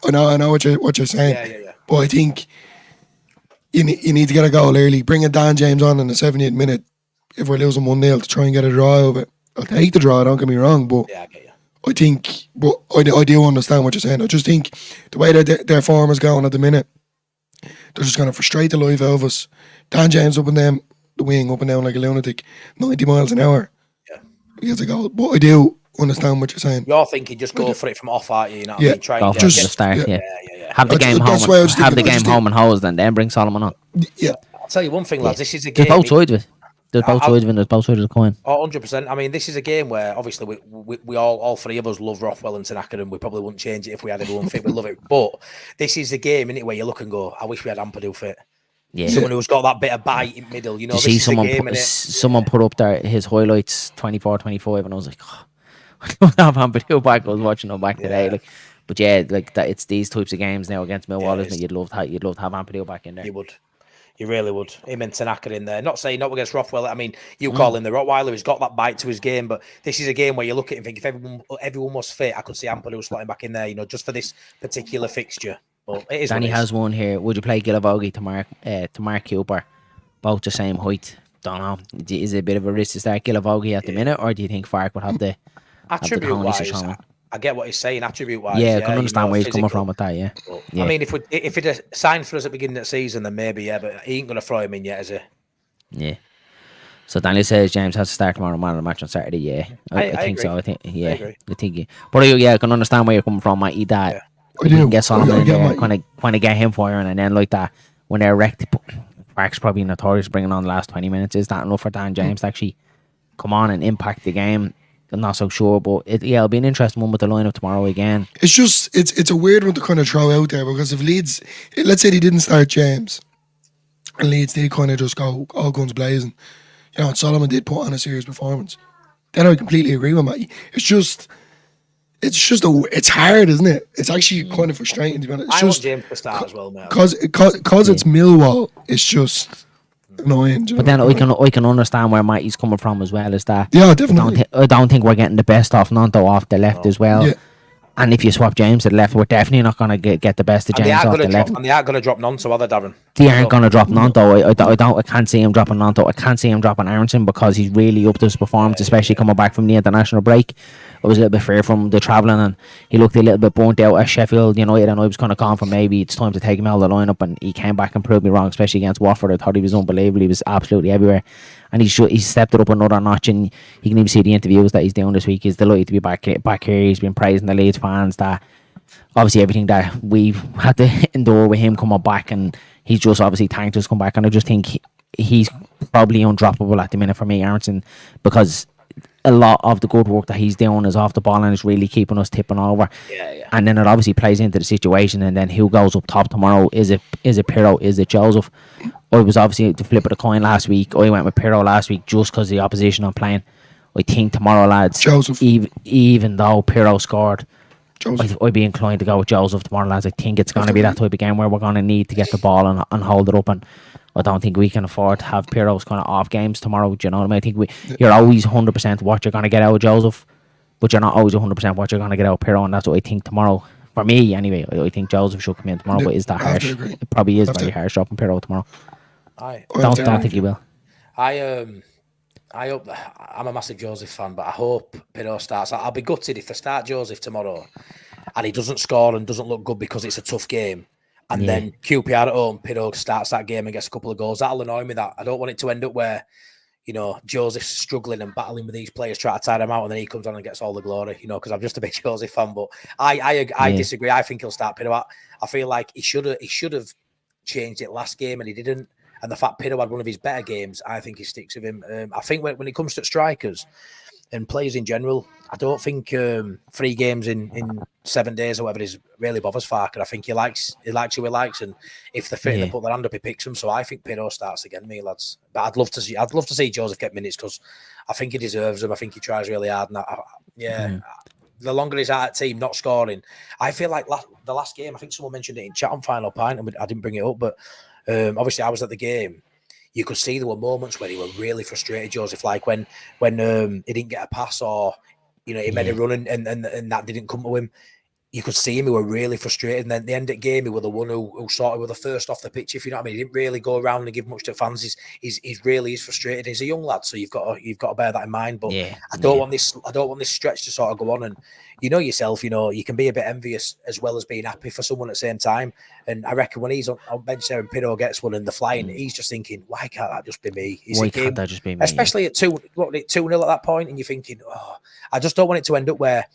I know what you're saying. Yeah. But I think you need to get a goal early. Bring a Dan James on in the 78th minute if we're losing 1-0 to try and get a draw of it. I'll take the draw, don't get me wrong, but Yeah, I get you. I think, but I do understand what you're saying. I just think the way that their form is going at the minute, they're just going to frustrate the life out of us. Dan James up and down the wing, up and down like a lunatic, 90 miles an hour. Yeah. He gets a goal. But I do understand what you're saying. You're thinking just go for it from off, aren't you? You know what Yeah. I mean? Try go and for get, the start. Yeah. Have the That's- game that's home. why I was Have the thinking- I game just home and hose, then bring Solomon on. Yeah. I'll tell you one thing, lads. This is a There's game. both sides of it. There's both sides of it. There's both sides of the coin. 100%. I mean, this is a game where obviously we all three of us love Rothwell and Tanaka, and we probably wouldn't change it if we had everyone fit. We love it, but this is a game, innit, where you look and go, I wish we had Ampadu fit. Yeah. Someone who's got that bit of bite in middle. You know, You this see is someone a game, put, innit? someone put up there his highlights 24-25 and I was like, oh, I don't have Ampadu back. I was watching them back today. Like, but yeah, like that. It's these types of games now against Millwall, isn't it? You'd love to have Ampadu back in there. You would. You really would. Him and Tanaka in there. Not saying not against Rothwell. I mean, you call him the Rottweiler. He's got that bite to his game, but this is a game where you look at it and think if everyone was fit, I could see Ampadu slotting back in there, just for this particular fixture. But it is. Danny has one here. Would you play Gilavogi to Mark Cooper? Both the same height. Don't know. Is it a bit of a risk to start Gilavogi at the minute, or do you think Fark would have the attribute wise? I get what he's saying. Attribute wise, I can understand where he's coming from with that. Yeah. I mean, if it signed for us at the beginning of the season, then maybe but he ain't gonna throw him in yet, is he? Yeah. So Daniel says James has to start tomorrow morning match on Saturday. Yeah, I think agree. so. I think I agree. But I can understand where you're coming from. Might eat that. I do. Get Solomon in there, my- kind of get him firing, and then like that when they're wrecked. Fark's probably notorious bringing on the last 20 minutes. Is that enough for Dan James to actually come on and impact the game? I'm not so sure, but it'll be an interesting one with the lineup tomorrow again. It's just, it's a weird one to kind of throw out there because if Leeds, let's say they didn't start James and Leeds did kind of just go all guns blazing, and Solomon did put on a serious performance, then I completely agree with Matty. It's hard, isn't it? It's actually kind of frustrating to be honest. It's I want just James to start as well, mate. because it's Millwall. It's just annoying. do you But know then what I can understand where Matty's coming from as well. Is that Yeah, definitely. I don't think we're getting the best off Nanto off the left as well. Yeah. And if you swap James to the left, we're definitely not going to get the best of And they James aren't off the going to left. drop. And they aren't going to drop Nonso, are they, Darren? They aren't going to drop Nanto. I can't see him dropping Nanto. I can't see him dropping Aronson because he's really up to his performance, especially coming back from the international break. I was a little bit fear from the travelling, and he looked a little bit burnt out at Sheffield United, and I was kind of calm for maybe it's time to take him out of the lineup, and he came back and proved me wrong, especially against Watford. I thought he was unbelievable. He was absolutely everywhere, and he stepped it up another notch, and you can even see the interviews that he's doing this week. He's delighted to be back here. He's been praising the Leeds fans that obviously everything that we've had to endure with him coming back, and he's just obviously thanked us come back, and I just think he's probably undroppable at the minute for me, Aronson, because a lot of the good work that he's doing is off the ball and is really keeping us tipping over. Yeah. And then it obviously plays into the situation, and then who goes up top tomorrow? Is it Pirro? Is it Joseph? I was obviously the flip of the coin last week. I went with Pirro last week just because the opposition I'm playing. I think tomorrow, lads, Joseph. even though Pirro scored, Joseph. I'd be inclined to go with Joseph tomorrow, lads. I think it's going to be that type of game where we're going to need to get the ball and hold it up, and I don't think we can afford to have Pirro's kind of off games tomorrow. Do you know what I mean? I think you're always 100% what you're going to get out of Joseph, but you're not always 100% what you're going to get out of Pirro, and that's what I think tomorrow. For me, anyway, I think Joseph should come in tomorrow, Yeah, but is that I have to harsh? agree. It probably is Have very to. harsh dropping Pirro tomorrow. I Don't think he will. I hope. I'm a massive Joseph fan, but I hope Pirro starts. I'll be gutted if they start Joseph tomorrow and he doesn't score and doesn't look good because it's a tough game. And then QPR at home, Pirro starts that game and gets a couple of goals. That'll annoy me. That I don't want it to end up where, Joseph's struggling and battling with these players, trying to tire them out, and then he comes on and gets all the glory. Because I'm just a big Joseph fan. But I disagree. I think he'll start Pirro. I feel like he should have changed it last game and he didn't. And the fact Pirro had one of his better games, I think he sticks with him. I think when it comes to strikers and players in general, I don't think 3 games in 7 days or whatever it is really bothers Farker. I think he likes who he likes, and if they're fit and they put their hand up, he picks them. So I think Pirro starts again, me lads. But I'd love to see Joseph get minutes because I think he deserves them. I think he tries really hard, and the longer he's out at team not scoring, I feel like the last game. I think someone mentioned it in chat on Final Pint, and I didn't bring it up, but. Obviously, I was at the game. You could see there were moments where he were really frustrated, Joseph, like when he didn't get a pass or he made a run and that didn't come to him. You could see him, he were really frustrated. And then at the end of the game, he was the one who sort of was the first off the pitch, if you know what I mean. He didn't really go around and give much to fans. He's really frustrated. He's a young lad, so you've got to bear that in mind. But I don't want this stretch to sort of go on. And you know yourself, you can be a bit envious as well as being happy for someone at the same time. And I reckon when he's on bench there and Pirro gets one and the flying, he's just thinking, why can't that just be me? Why can't that just be me? Especially at 2-0 at that point, and you're thinking, I just don't want it to end up where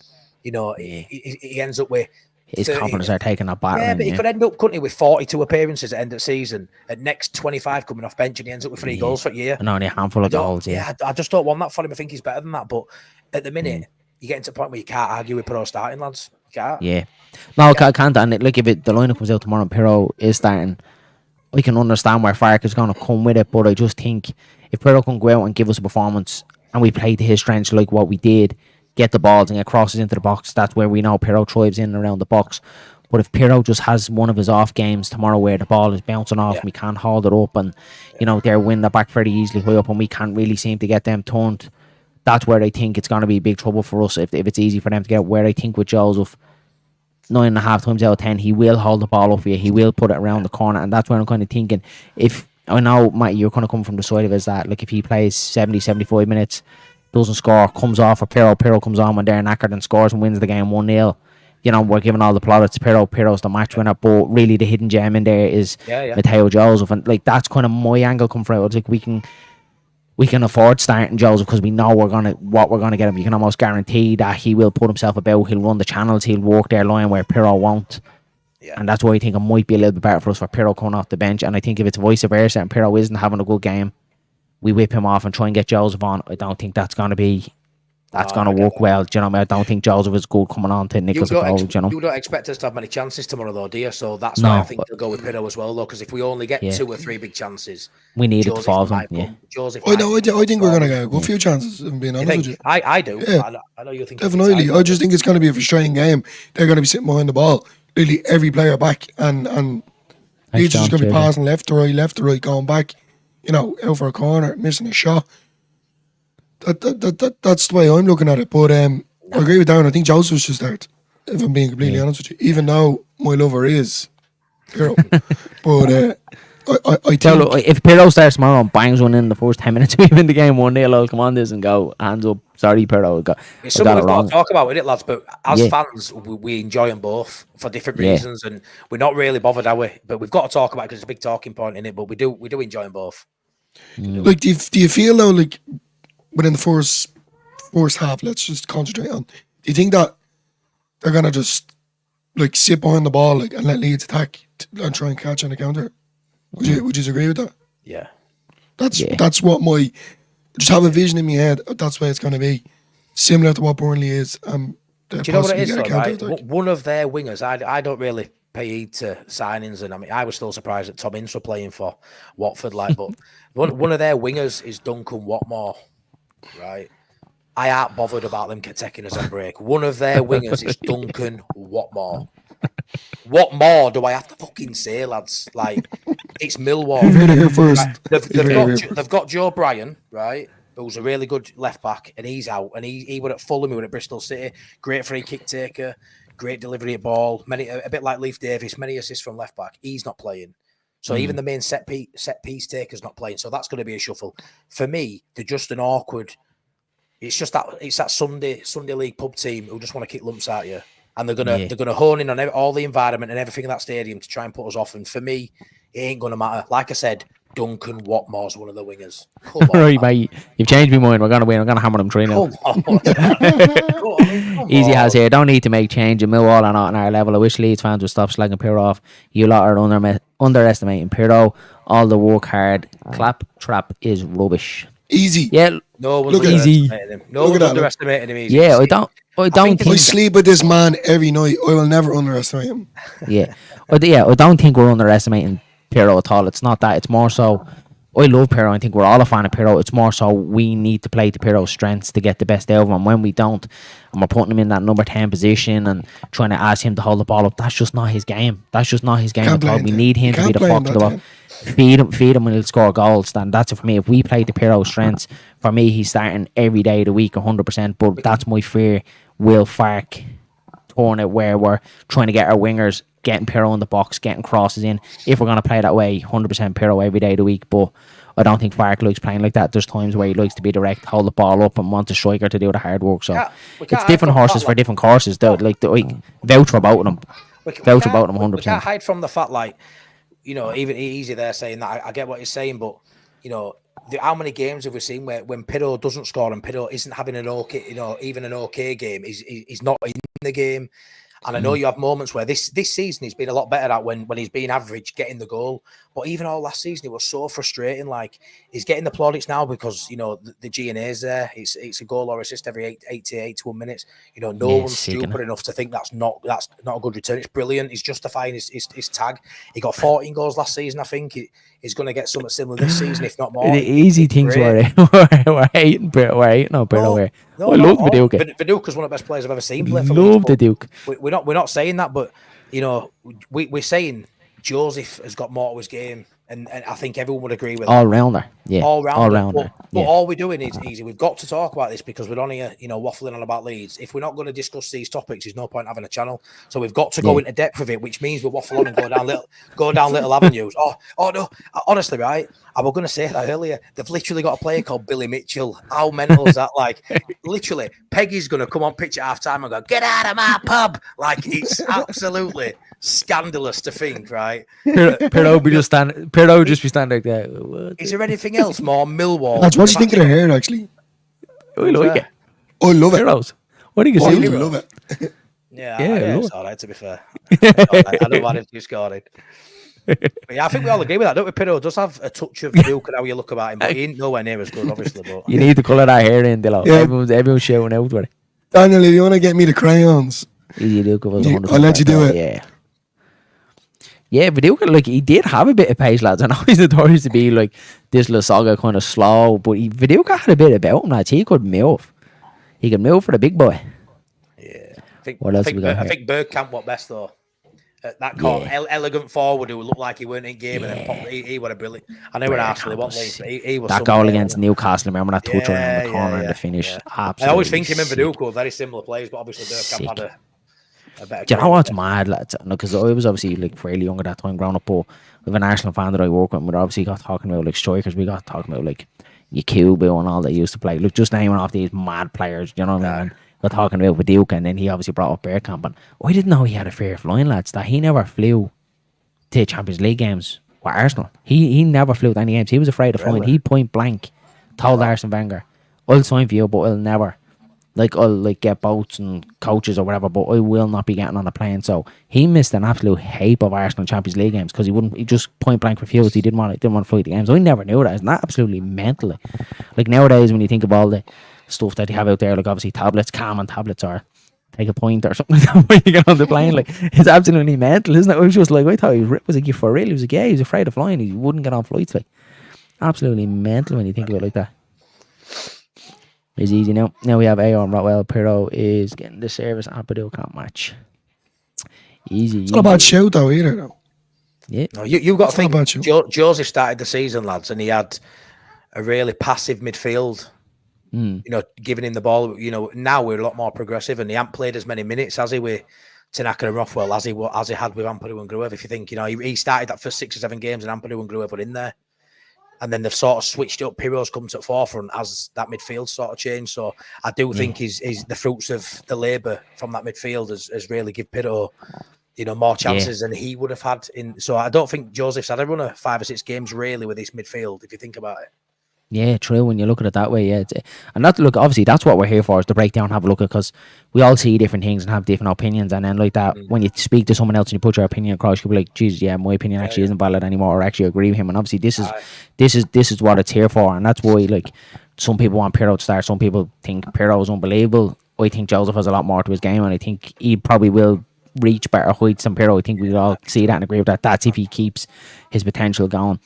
he ends up with his confidence are taking a battering. Yeah, but he could end up, couldn't he, with 42 appearances at the end of the season, at next 25 coming off bench, and he ends up with 3 goals for a year. And only a handful of goals, I just don't want that for him. I think he's better than that. But at the minute, you're getting to the point where you can't argue with Pirro starting, lads. You can't. Yeah. No, I can't. And look, if the lineup comes out tomorrow and Pirro is starting, I can understand where Fark is going to come with it. But I just think if Pirro can go out and give us a performance and we play to his strengths like what we did, get the balls and get crosses into the box, that's where we know Pirro thrives in and around the box. But if Pirro just has one of his off games tomorrow where the ball is bouncing off and we can't hold it up and they're winning the back very easily high up and we can't really seem to get them turned, that's where I think it's going to be big trouble for us if it's easy for them to get. Where I think with Joseph, 9.5 times out of 10 he will hold the ball up for you, he will put it around the corner, and that's where I'm kind of thinking, if I know Matt, you're kind of coming from the side of it, is that like if he plays 70-75 minutes, doesn't score, comes off for Pirro comes on when they're knackered and scores and wins the game 1-0, we're giving all the plaudits to Pirro's the match winner, but really the hidden gem in there is Matteo Joseph, and like that's kind of my angle come from. It's like we can afford starting Joseph because we know what we're gonna get him. You can almost guarantee that he will put himself about, he'll run the channels, he'll walk their line where Pirro won't. Yeah. And that's why I think it might be a little bit better for us for Pirro coming off the bench. And I think if it's vice versa and Pirro isn't having a good game, we whip him off and try and get Joseph on. I don't think that's going to work well. Do you know what I mean? I don't think Joseph is good coming on to Nicholas goal. You don't expect us to have many chances tomorrow, though, do you? So that's why I think they'll go with Pirro as well, though. Because if we only get 2 or 3 big chances, we need it to fall from. Joseph, I think we're going to get a good few chances. I'm being honest with you. I do. Yeah. I know you think definitely. I just think it's going to be a frustrating game. They're going to be sitting behind the ball, really every player back, and Leeds is going to be passing left to right, going back. Out for a corner, missing a shot. That's the way I'm looking at it. But I agree with Darren. I think Joseph should start, if I'm being completely honest with you. Even though my lover is Pirro. But I think... if Pirro starts tomorrow and bangs one in the first 10 minutes, we win the game 1-0, I'll come on this and go, hands up. Sorry, Pirro. It's something we've got to talk about, isn't it, lads? But as fans, we enjoy them both for different reasons, and we're not really bothered, are we? But we've got to talk about it because it's a big talking point in it. But we do enjoy them both. Like, do you feel though, like within the first half, let's just concentrate on. Do you think that they're gonna just like sit behind the ball and let Leeds attack and try and catch on the counter? Would you agree with that? Yeah. That's what just have a vision in my head. That's where it's going to be similar to what Burnley is. Do you know what it is, though, right? One of their wingers, I don't really pay heed to signings, and I mean, I was still surprised that Tom Ince were playing for Watford, but one of their wingers is Duncan Watmore, right? I aren't bothered about them taking us on break. One of their wingers is Duncan Watmore. What more do I have to fucking say, lads? Like, it's Millwall. Right? They've got Joe Bryan, right, who's a really good left back, and he's out. And he was at Fulham, he was at Bristol City. Great free kick taker, great delivery of ball. A bit like Leif Davis, many assists from left back. He's not playing. So even the main set piece taker's not playing. So that's going to be a shuffle. For me, they're just an awkward. It's that Sunday league pub team who just want to kick lumps at you, and they're gonna hone in on all the environment and everything in that stadium to try and put us off. And for me, it ain't gonna matter. Like I said, Duncan Watmore's one of the wingers. Come on, right, mate. You've changed my mind. We're gonna win. I'm gonna hammer them 3-0. Easy has here. Don't need to make change. Millwall are not on our level. I wish Leeds fans would stop slagging Pirro off. You lot are underestimating Pirro. All the work hard. Clap trap is rubbish. Easy. Yeah. No one's easy. underestimating him. No one's underestimating him. Easy. Yeah, I don't think I sleep with this man every night. I will never underestimate him. Yeah. I don't think we're underestimating Pirro at all. It's not that. It's more so, I love Pirro. I think we're all a fan of Pirro. It's more so we need to play to Pirro's strengths to get the best out of him. When we don't, and we're putting him in that number 10 position and trying to ask him to hold the ball up, that's just not his game. That's just not his game at all. We need him to be the fox of the ball. Feed him when he'll score goals. Then that's it for me. If we play to Pirro's strengths, for me, he's starting every day of the week 100%. But that's my fear. Will Fark turn it where we're trying to get our wingers, getting Pirro in the box, getting crosses in. If we're going to play that way, 100% Pirro every day of the week. But I don't think Fark likes playing like that. There's times where he likes to be direct, hold the ball up, and want a striker to do the hard work. So it's different horses for different courses. Vouch for both of them. Vouch about them 100%. We can't hide from the fact, like, you know, even easy there saying that. I get what you're saying, but you know, how many games have we seen where when Pirro doesn't score and Pirro isn't having an okay, you know, even an okay game, he's not in the game. And I know you have moments where this season he's been a lot better at when he's been average, getting the goal. But even all last season, it was so frustrating. Like, he's getting the plaudits now because, you know, the G&A's there. It's a goal or assist every 81 minutes. You know, no one's stupid enough to think that's not a good return. It's brilliant. He's justifying his tag. He got 14 goals last season, I think. He's going to get something similar this season, if not more. The easy things we're hating on Pirro. I love Viduka. Viduka's one of the best players I've ever seen play for Leeds. Love the Duke. We're not saying that, but you know, we're saying Joseph has got more to his game, and I think everyone would agree with that. All rounder, yeah, all rounder. But yeah. all we're doing is easy. We've got to talk about this because we're on here, you know, waffling on about Leeds. If we're not going to discuss these topics, there's no point having a channel. So we've got to go into depth with it, which means we waffle on and go down little avenues. Oh no, honestly, right? I was going to say that earlier. They've literally got a player called Billy Mitchell. How mental is that? Like, literally, Peggy's going to come on pitch at half time and go, "Get out of my pub!" Like, it's absolutely scandalous to think, right? Pirro just be standing like that. What? Is there anything else more Millwall? That's what you think of their hair, actually. I like it. I love it. Pirro's. What do you I say? love it. Yeah, it's all right, to be fair. I don't want him to score it. But yeah, I think we all agree with that, don't we? Pirro does have a touch of Duke and how you look about him, but he ain't nowhere near as good, obviously. But you need to colour that hair in, Dillo. Yeah. Everyone's shouting out with it. Daniel, if you want to get me the crayons, Easy Duke was I'll let you do it. Yeah. Yeah, Viduka, like, he did have a bit of pace, lads. I know he's notorious to be like this Lasaga kind of slow, but Viduka had a bit about him, lads. He could move. He could move for the big boy. Yeah, I think Bergkamp what best though. That elegant forward who looked like he weren't in game, and then he was a brilliant. I know when Arsenal won Leeds, he was that goal against Newcastle. Remember that touch around the corner and the finish. Yeah. Absolutely, I always think him and Viduka were very similar players, but obviously Bergkamp had a better. Do you know what's mad, lads? Because I was obviously like fairly young at that time, growing up. But with an Arsenal fan that I work with, we obviously got talking about like strikers. We got talking about like Yakubu and all that used to play. Look, just naming off these mad players. You know what I mean? We're talking about Viduka, and then he obviously brought up Bergkamp. And I didn't know he had a fear of flying, lads. That he never flew to Champions League games with Arsenal. He never flew to any games. He was afraid of flying. He point blank told Arsene Wenger, "I'll sign for you, but I'll never I'll get boats and coaches or whatever, but I will not be getting on a plane." So he missed an absolute heap of Arsenal Champions League games because he just point blank refused. He didn't want to fly the games. I never knew that. Isn't that absolutely mental? Like nowadays, when you think of all the stuff that you have out there, like obviously tablets, Calm tablets, or take a point or something like that when you get on the plane, like it's absolutely mental, isn't it? I was just like, I thought was like, you for real? He was like, yeah, he was afraid of flying. He wouldn't get on flights. Like absolutely mental when you think of it like that. It's easy now. Now we have AR and Rotwell. Pirro is getting the service and Padua can't match. Easy. It's not a bad shout though either. Though. Yeah. No, you've got to think. Joseph started the season, lads, and he had a really passive midfield. You know, giving him the ball. You know, now we're a lot more progressive, and he hasn't played as many minutes, has he? With Tanaka and Rothwell as he had with Ampadu and Gruev. If you think, he started that first 6 or 7 games and Ampadu and Gruev were in there. And then they've sort of switched up. Piro's come to the forefront as that midfield sort of changed. So I do think he's the fruits of the labour from that midfield has really give Piro, more chances than he would have had. So I don't think Joseph's had a run of 5 or 6 games really with this midfield, if you think about it. Yeah, true. When you look at it that way, yeah. And obviously, that's what we're here for, is to break down, have a look at, because we all see different things and have different opinions. And then, like that, when you speak to someone else and you put your opinion across, you'll be like, "Jesus, yeah, my opinion actually isn't valid anymore," or actually agree with him. And obviously, this is what it's here for, and that's why, like, some people want Pirlo to start. Some people think Pirlo is unbelievable. I think Joseph has a lot more to his game, and I think he probably will reach better heights than Pirlo. I think we all see that and agree with that. That's if he keeps his potential going.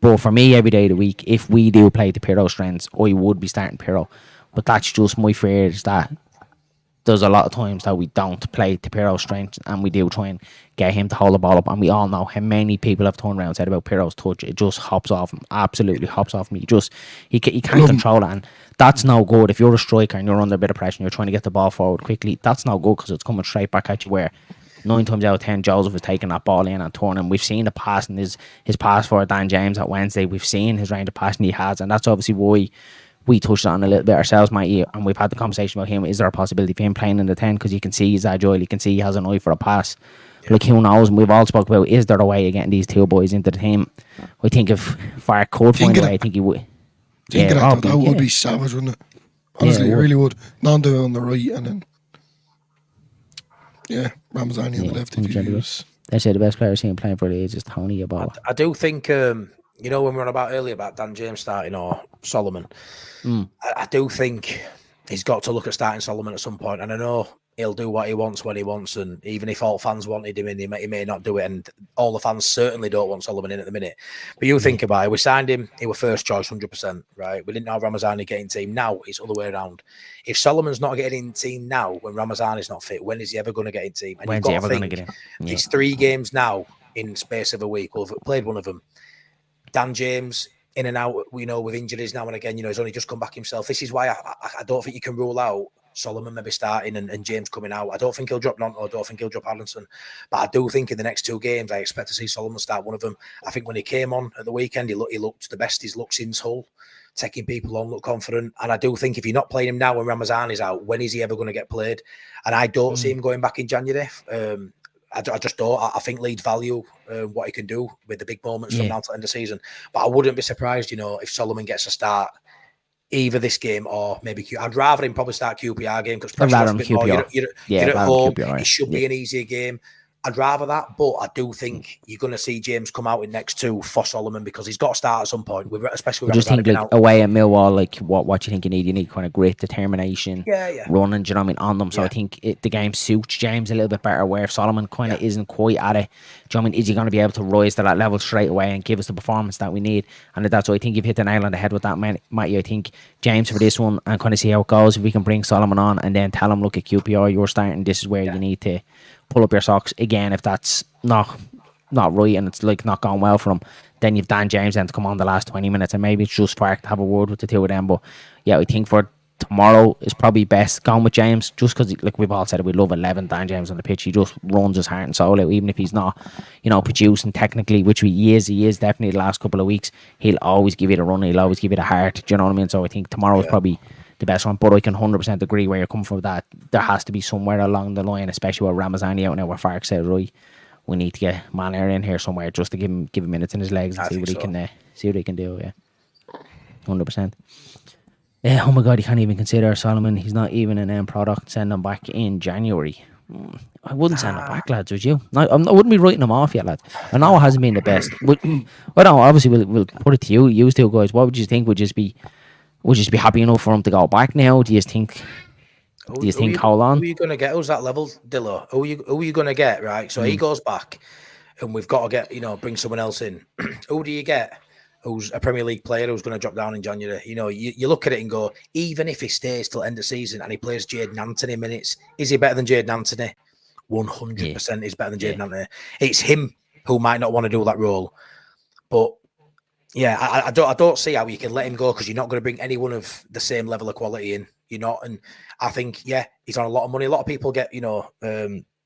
But for me, every day of the week, if we do play to Pirlo's strengths, I would be starting Pirlo. But that's just my fear, is that there's a lot of times that we don't play to Pirlo's strengths and we do try and get him to hold the ball up. And we all know how many people have turned around and said about Pirlo's touch. It just hops off him. Absolutely hops off me. He can't control it. And that's no good. If you're a striker and you're under a bit of pressure and you're trying to get the ball forward quickly, that's no good, because it's coming straight back at you, where 9 times out of 10, Joseph is taking that ball in and turning. We've seen the pass, and his pass for Dan James at Wednesday. We've seen his range of passing he has, and that's obviously why we touched on a little bit ourselves, Matty, and we've had the conversation about him. Is there a possibility of him playing in the 10? Because you can see he's agile, you can see he has an eye for a pass. Like, who knows? And we've all spoke about, is there a way of getting these two boys into the team? I think if Fark could find a way, I think he would. That would be savage, wouldn't it? Honestly, it really would. Nando on the right, and then Ramazani on the left. They say the best player I've seen playing for the age is Tony Yeboah. I do think, when we were on about earlier about Dan James starting or Solomon, I do think he's got to look at starting Solomon at some point. And I know he'll do what he wants when he wants, and even if all fans wanted him in, he may not do it. And all the fans certainly don't want Solomon in at the minute. But you think about it, we signed him, he was first choice 100%, right? We didn't have Ramazani getting team. Now it's the other way around. If Solomon's not getting in team now, when Ramazani's not fit, when is he ever going to get in team? And When's he ever going to get in? Yeah. It's 3 games now in space of a week. We've played one of them. Dan James in and out, with injuries now and again. He's only just come back himself. This is why I don't think you can rule out Solomon maybe starting and James coming out. I don't think he'll drop Nonto. I don't think he'll drop Allinson. But I do think in the next 2 games, I expect to see Solomon start one of them. I think when he came on at the weekend, he looked the best he's looked since Hull, taking people on, look confident. And I do think if you're not playing him now when Ramazan is out, when is he ever going to get played? And I don't see him going back in January. I just don't. I think Leeds value what he can do with the big moments from now to the end of the season. But I wouldn't be surprised, if Solomon gets a start either this game or maybe I'd rather him probably start QPR game, because pressure a bit more. You're at home. It should be an easier game. I'd rather that, but I do think you're going to see James come out in next 2 for Solomon, because he's got to start at some point. Especially with just think away at Millwall, like what you think you need? You need kind of grit, determination, running. Do you know what I mean, on them? So I think the game suits James a little bit better. Where if Solomon kind of isn't quite at it, do you know what I mean? Is he going to be able to rise to that level straight away and give us the performance that we need? And that's why I think you've hit the nail on the head with that, Matty. I think James for this one, and kind of see how it goes. If we can bring Solomon on and then tell him, look, at QPR, you're starting. This is where you need to pull up your socks again. If that's not right and it's like not going well for him, then you've Dan James then to come on the last 20 minutes, and maybe it's just Fark to have a word with the 2 of them. But I think for tomorrow is probably best going with James, just because, like we've all said, we love 11 Dan James on the pitch. He just runs his heart and soul out, even if he's not producing technically, which he is definitely the last couple of weeks. He'll always give you the run, he'll always give you the heart. Do you know what I mean? So I think tomorrow is probably the best one. But I can 100% agree where you're coming from with that. There has to be somewhere along the line, especially with Ramazani out now, where Fark said, right, we need to get Manair in here somewhere just to give him minutes in his legs and see what he can do. 100%. Oh my God, you can't even consider Solomon. He's not even an end product. Send him back in January. I wouldn't send him back, lads, would you? I wouldn't be writing him off yet, lads. I know it hasn't been the best. But I don't know, obviously we'll put it to you 2 guys. What would you think? Would you just be happy enough for him to go back now? Do you think hold on? Who are you going to get? Who's that level, Dillo? Who are you going to get, right? So he goes back and we've got to get, bring someone else in. Who do you get? Who's a Premier League player who's going to drop down in January? You look at it and go, even if he stays till end of season and he plays Jadon Anthony minutes, is he better than Jadon Anthony? 100% is better than Jadon Anthony. It's him who might not want to do that role. But I don't see how you can let him go, because you're not going to bring anyone of the same level of quality in. You're not. And I think, he's on a lot of money. A lot of people get,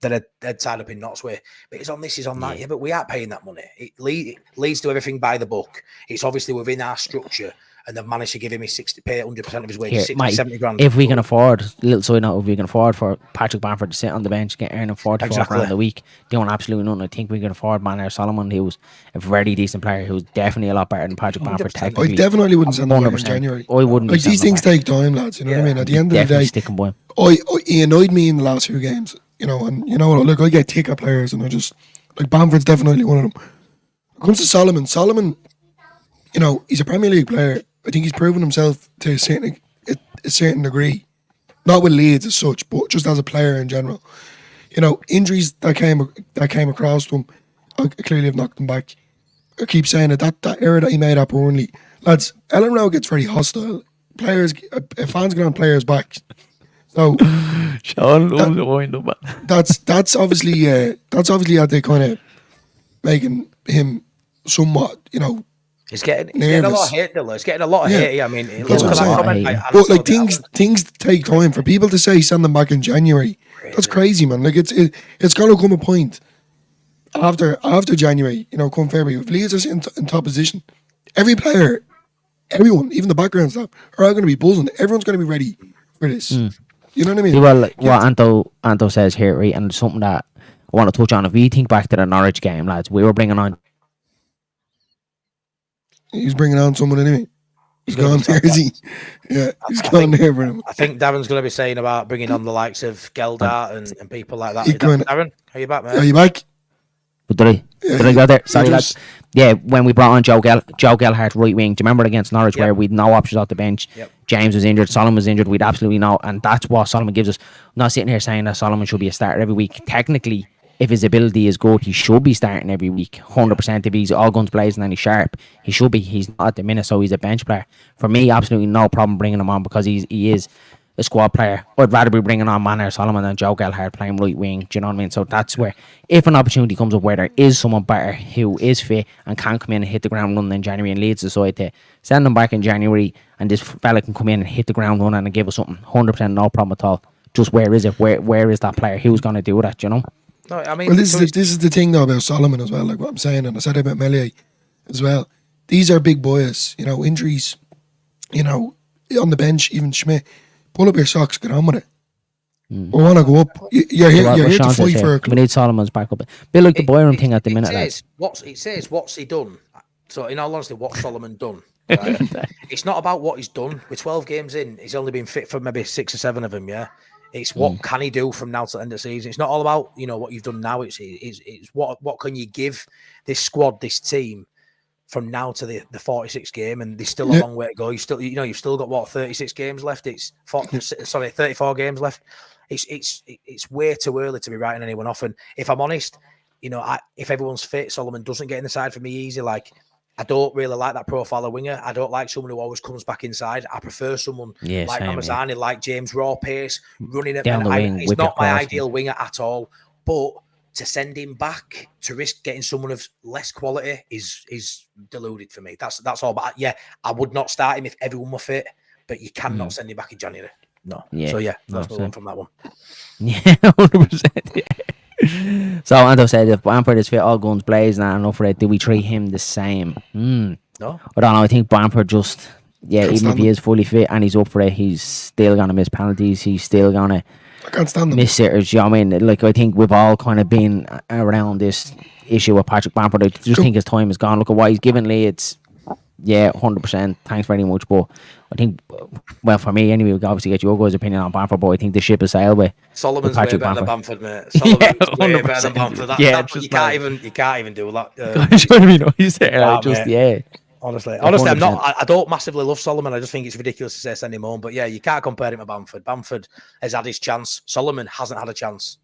that are tied up in knots with. But it's on this, is on that. Yeah, but we aren't paying that money. Leeds do everything by the book. It's obviously within our structure, and they've managed to give him his 60, pay 100% of his wages, 60, 70 grand. If we can afford, little side note, if we can afford for Patrick Bamford to sit on the bench, get earning 44 grand a week, doing absolutely nothing, I think we can afford Manor Solomon, who's a very decent player, who's definitely a lot better than Patrick Bamford. I definitely wouldn't send him back in January. I wouldn't. Like, these things take time, lads. You know what I mean? At the end of the day, sticking by him. He annoyed me in the last few games. You know, and you know what? Look, I get ticket players, and I just like Bamford's definitely one of them. When it comes to Solomon, you know, he's a Premier League player. I think he's proven himself to a certain degree, not with Leeds as such, but just as a player in general. You know, injuries that came across to him, I clearly have knocked him back. I keep saying it, that error that he made at Burnley, lads. Ellen Rowe gets very hostile. Players, fans get on players' backs. So Sean loves the wind up, man. That's obviously how they kind of making him somewhat, you know. He's getting a lot of hate, though. He's getting a lot of hate. I mean, that's what I'm saying. But like things take time for people to say send them back in January. Crazy. That's crazy, man. Like it's gonna come a point after January, you know, come February. If Leeds are sitting in top position, every player, everyone, even the background staff, are all going to be buzzing. Everyone's going to be ready for this. You know what I mean? Well, what Anto says here, right, and something that I want to touch on. If we think back to the Norwich game, lads, we were bringing on. He's bringing on someone anyway. He's gone there, is he? Yeah, he's gone there for him. I think Darren's going to be saying about bringing on the likes of Geldart and people like that. Darren, are you back, man? Are you back? Did I go there? Sorry, lads. Yeah, when we brought on Joe Gelhardt right wing, do you remember against Norwich where we'd no options off the bench? Yep. James was injured, Solomon was injured, we'd absolutely no, and that's what Solomon gives us. I'm not sitting here saying that Solomon should be a starter every week. Technically, if his ability is good, he should be starting every week, 100%. If he's all guns blazing and he's sharp, he should be. He's not at the minute, so he's a bench player. For me, absolutely no problem bringing him on because he is a squad player. I'd rather be bringing on Manor Solomon than Joe Gelhardt playing right wing. Do you know what I mean? So that's where, if an opportunity comes up where there is someone better who is fit and can come in and hit the ground running in January, and Leeds decide to send them back in January, and this fella can come in and hit the ground running and give us something, 100% no problem at all. Just where is it? Where is that player? Who's going to do that? Do you know? No, I mean, well, this is the thing though about Solomon as well. Like what I'm saying, and I said about Melier as well. These are big boys. You know, injuries. You know, on the bench, even Schmidt. Pull up your socks, get on with it. We want to go up. You're here to fight for a club. We need Solomon's back up. Bit like the Boyram thing at the minute. It says, what's he done? So, in all honesty, what's Solomon done? Right? It's not about what he's done. With 12 games in, he's only been fit for maybe 6 or 7 of them, yeah? It's what can he do from now to the end of the season. It's not all about, you know, what you've done now. It's what can you give this squad, this team, from now to the 46th game, and there's still a long way to go. You've still got what, 36 games left. It's 34 games left. It's way too early to be writing anyone off. And if I'm honest, you know, if everyone's fit, Solomon doesn't get in the side for me easy. Like, I don't really like that profile of winger. I don't like someone who always comes back inside. I prefer someone like Ramazani, like James, raw pace, running at down the wing. He's not my ideal winger at all, but to send him back to risk getting someone of less quality is deluded for me. That's all. But I would not start him if everyone were fit. But you cannot send him back in January. No. Yeah. So let's move on from that one. Yeah, 100%. Yeah. So Anto said, if Bamford is fit, all guns blazing and enough for it, do we treat him the same? No. I don't know. I think Bamford just even if he is fully fit and he's up for it, he's still gonna miss penalties. He's still gonna miss sitters. You know what I mean? Like, I think we've all kind of been around this issue with Patrick Bamford. I just think his time is gone. Look at what he's given Leeds. 100%. Thanks very much. But I think, well, for me anyway, we can obviously get your guys' opinion on Bamford, but I think the ship has sailed with Solomon's way better than Bamford, mate. Solomon's way better than Bamford. You can't even do that. Honestly, I don't massively love Solomon. I just think it's ridiculous to say send him home. But yeah, you can't compare him to Bamford. Bamford has had his chance. Solomon hasn't had a chance.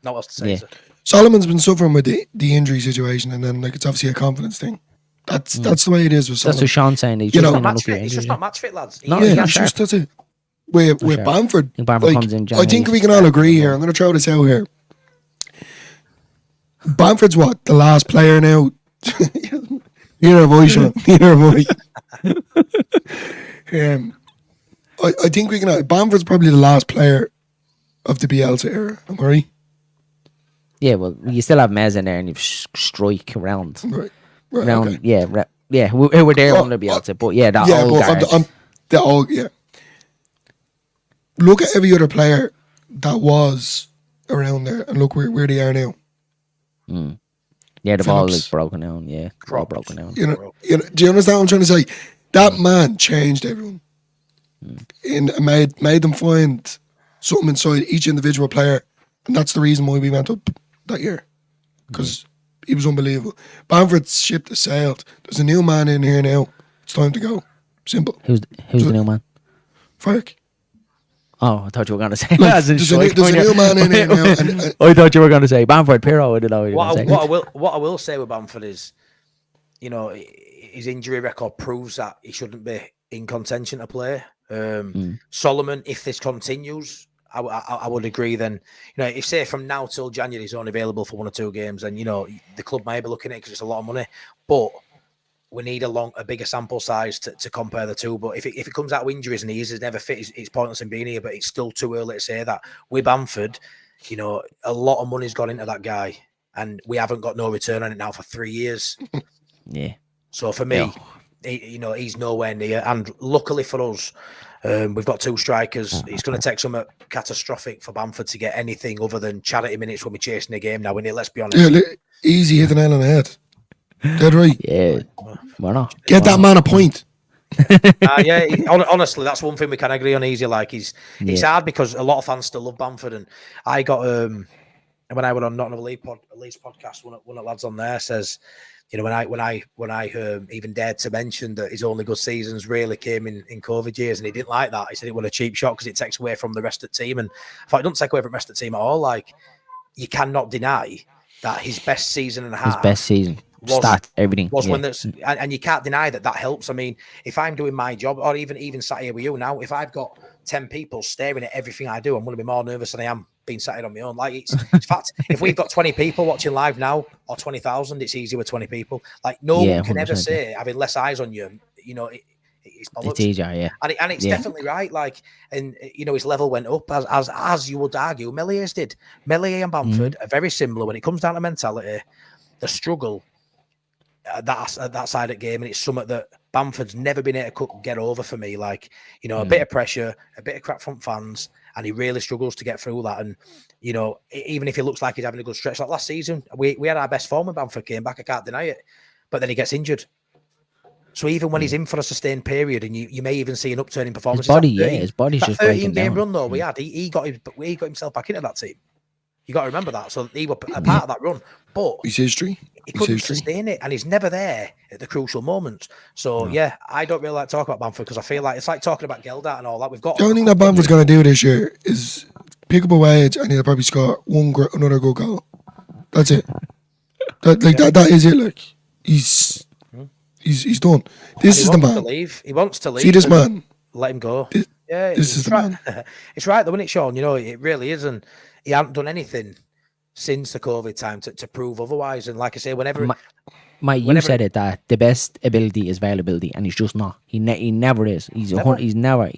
Not else to say. So. Solomon's been suffering with the injury situation, and then it's obviously a confidence thing. That's the way it is with Solomon. That's what Sean's saying. He's just not match fit, lads. That's it. With Bamford, comes in I think we can all agree here. I'm going to throw this out here. Bamford's the last player now. Neither have I, Sean. Neither have I. I think we can. Bamford's probably the last player of the Bielsa era. Am I right? Yeah, well, you still have Mez in there, and you've Strike around, Right. around, Okay. yeah, who were there Oh, under Bielsa, but yeah, that Yeah, old but guard. they're all, yeah. Look at every other player that was around there and look where they are now. Yeah, the ball is Phillips. broken down. Yeah, the ball Crocs. broken down. Do you understand what I'm trying to say? That man changed everyone and made them find something inside each individual player, and that's the reason why we went up that year, because he was unbelievable. Bamford's ship has sailed. There's a new man in here now. It's time to go. Simple. Who's the new man? Fark. Oh, I thought you were going to say. Like, as in there's a Strike. new man in here now, and I thought you were going to say Bamford Pirro. I didn't know what you were going to say. What I will say with Bamford is, you know, his injury record proves that he shouldn't be in contention to play. Solomon, if this continues, I would agree. Then, you know, if say from now till January he's only available for 1 or 2 games, then, you know, the club may be looking at it because it's a lot of money, but we need a bigger sample size to compare the two. But if it comes out with injuries and he's never fit, it's pointless in being here. But it's still too early to say that. With Bamford, you know, a lot of money's gone into that guy, and we haven't got no return on it now for 3 years. Yeah. So for me, he's nowhere near. And luckily for us, we've got 2 strikers. It's going to take something catastrophic for Bamford to get anything other than charity minutes when we're chasing the game now. Let's be honest. yeah, easy hit the nail on the head. Dead right. Yeah. Why not? Get that man a point. Honestly, that's one thing we can agree on easy. Like it's hard because a lot of fans still love Bamford, and I got when I went on Not Another Leeds podcast, one of the lads on there says, you know, when I even dared to mention that his only good seasons really came in COVID years, and he didn't like that. He said it was a cheap shot because it takes away from the rest of the team, and I thought it doesn't take away from the rest of the team at all. Like, you cannot deny that his best season and a half, His best season. Everything was when there's, and you can't deny that helps. I mean, if I'm doing my job, or even sat here with you now, if I've got 10 people staring at everything I do, I'm going to be more nervous than I am being sat here on my own. Like it's fact, if we've got 20 people watching live now, or 20,000, it's easier with 20 people. Like no one can ever say having less eyes on you. You know, it's bollocks. It's easier, yeah, and it's definitely right. Like, and you know, his level went up as you would argue, Melior's did. Melior and Bamford are very similar when it comes down to mentality. The struggle. That side of the game, and it's something that Bamford's never been able to get over for me. Like, you know, a bit of pressure, a bit of crap from fans, and he really struggles to get through that. And, you know, even if he looks like he's having a good stretch, like last season, we had our best form when Bamford came back, I can't deny it, but then he gets injured. So even when he's in for a sustained period, and you may even see an upturn in performance, his body's just breaking down. 13-game run though we had, he got himself back into that team. You got to remember that. So he was a part of that run, but His history. he couldn't sustain it, and he's never there at the crucial moments. So yeah, I don't really like to talk about Bamford because I feel like it's like talking about Geldart and all that. We've got The only thing that Bamford's going to do this year is pick up a wage, and he'll probably score another good goal. That's it. That is it. Like he's done. This is the man. He wants to leave. See this man. Let him go. This is the man. It's right though, isn't it, Sean? You know, it really is, and he hasn't done anything since the COVID time to prove otherwise. And like I say, whenever you said it, that the best ability is availability, and he's just not. He never is. He's never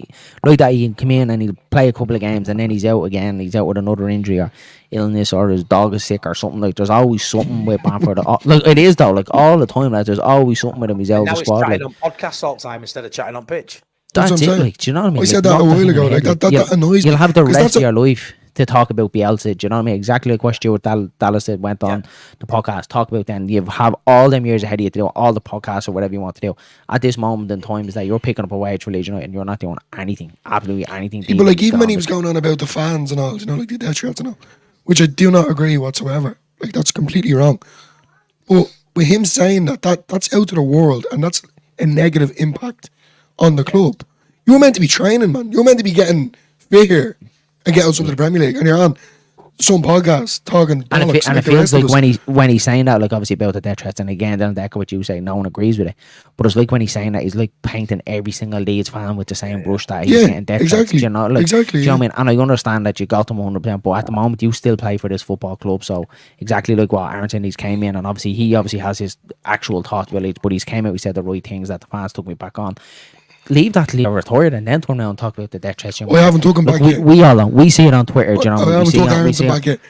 like that. He can come in and he'll play a couple of games, and then he's out again. He's out with another injury or illness, or his dog is sick or something. Like there's always something with Bamford. Like it is though. Like all the time, like there's always something with him. He's out of the squad. Now he's like, chatting on podcasts all the time instead of chatting on pitch. That's it. Like, do you know what I mean? I said that a while ago. Like that annoys me. You'll have the rest of your life to talk about Bielsa, do you know what I mean? Exactly like what Stuart Dallas said, went on the podcast, talk about then. You have all them years ahead of you to do all the podcasts or whatever you want to do. At this moment in time, is that you're picking up a wage for Leeds United and you're not doing anything, absolutely anything. But like even when he was going on about the fans and all, you know, like the death threats and all, which I do not agree whatsoever. Like that's completely wrong. But with him saying that's out to the world, and that's a negative impact on the club. You were meant to be training, man. You were meant to be getting fit here and get out into the Premier League, and you're on some podcast talking bollocks. And it feels like when he's saying that, like obviously about the death threats, and again, then echo what you say, no one agrees with it. But it's like when he's saying that, he's like painting every single Leeds fan with the same brush that he's getting death threats. You know, like, exactly. Do you know what I mean? And I understand that you got them 100%, but at the moment you still play for this football club. So exactly like what Aaron said, he's came in, and obviously he has his actual thoughts about it, but he's came out, he said the right things that the fans took me back on. Leave that till you're retired and then turn around and talk about the death threats. I haven't took him back yet. We see it on Twitter, do you know? I haven't took Aaron back yet.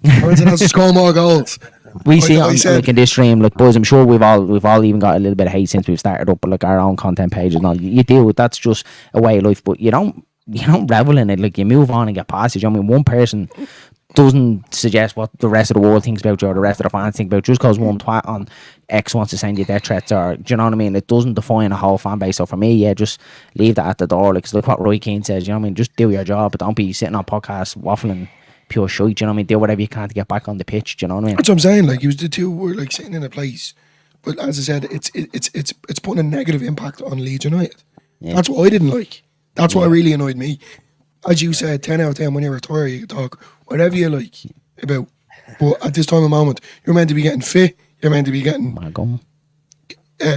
Everton has to score more goals. We see it I on, said- like in this stream, like boys. I'm sure we've all even got a little bit of hate since we've started up, but like our own content pages and all. You do. That's just a way of life. But you don't revel in it. Like you move on and get past it. I mean, one person doesn't suggest what the rest of the world thinks about you or the rest of the fans think about you. Just because one twat on X wants to send you death threats, or do you know what I mean? It doesn't define a whole fan base. So for me, yeah, just leave that at the door. Like, 'cause look what Roy Keane says. You know what I mean? Just do your job, but don't be sitting on podcasts waffling pure shit. Do you know what I mean? Do whatever you can to get back on the pitch. Do you know what I mean? That's what I'm saying. Like, the two were like sitting in a place, but as I said, it's putting a negative impact on Leeds United. Yeah. That's what I didn't like. That's what really annoyed me. As you said, 10 out of 10 when you retire, you can talk whatever you like about. But at this time of moment, you're meant to be getting fit. You're meant to be getting. My God.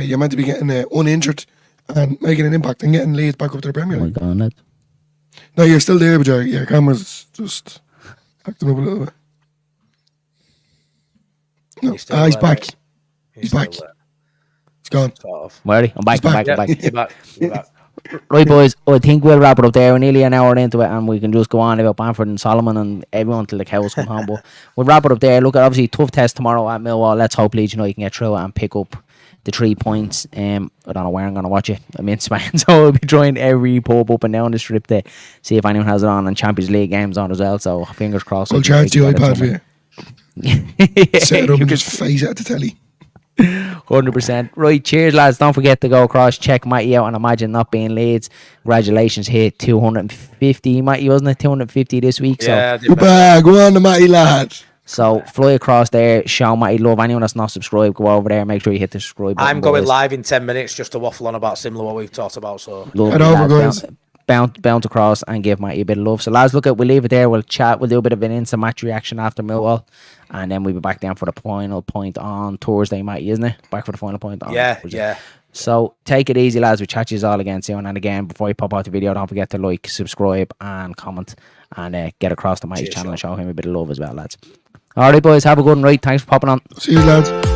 You're meant to be getting uninjured and making an impact and getting Leeds back up to the Premier My League. God, lad. No, you're still there, but your camera's just acting up a little bit. No, He's still he's there, back. mate. He's still back. there, He's gone. sort of. Where are you? I'm back. He's I'm back. back. I'm back. You're back. You're back. Right, boys, I think we'll wrap it up there. We're nearly an hour into it, and we can just go on about Bamford and Solomon and everyone till the cows come home. But we'll wrap it up there. Look, obviously, tough test tomorrow at Millwall. Let's hope Leeds United can get through it and pick up the 3 points. I don't know where I'm going to watch it. I'm in Spain, so I'll be trying every pub up and down the strip to see if anyone has it on, and Champions League games on as well. So fingers crossed. I'll we can charge the get it iPad for somewhere. you. Set it up You and can- just face it at the telly. 100%. Right, cheers, lads. Don't forget to go across, check Matty out, and imagine not being Leeds. Congratulations, hit 250. Matty, wasn't it 250 this week? Yeah, Go back, go on the Matty lad. So fly across there, show Matty love. Anyone that's not subscribed, go over there. Make sure you hit the subscribe button. I'm going boys. live in 10 minutes just to waffle on about similar what we've talked about. So Lovely, Head over, lads. guys. Bounce across and give Matty a bit of love. So lads, look at, we'll leave it there. We'll chat. We'll do a bit of an instant match reaction after Millwall, and then we'll be back down for the final point on Thursday, Matty, isn't it? Back for the final point on Thursday. yeah. So take it easy, lads. We'll chat to you all again soon. And again, before you pop out the video, don't forget to like, subscribe, and comment, and get across to Matty's Cheers, channel and Sean. show him a bit of love as well, lads. All right, boys. Have a good one. Right. Thanks for popping on. See you, lads.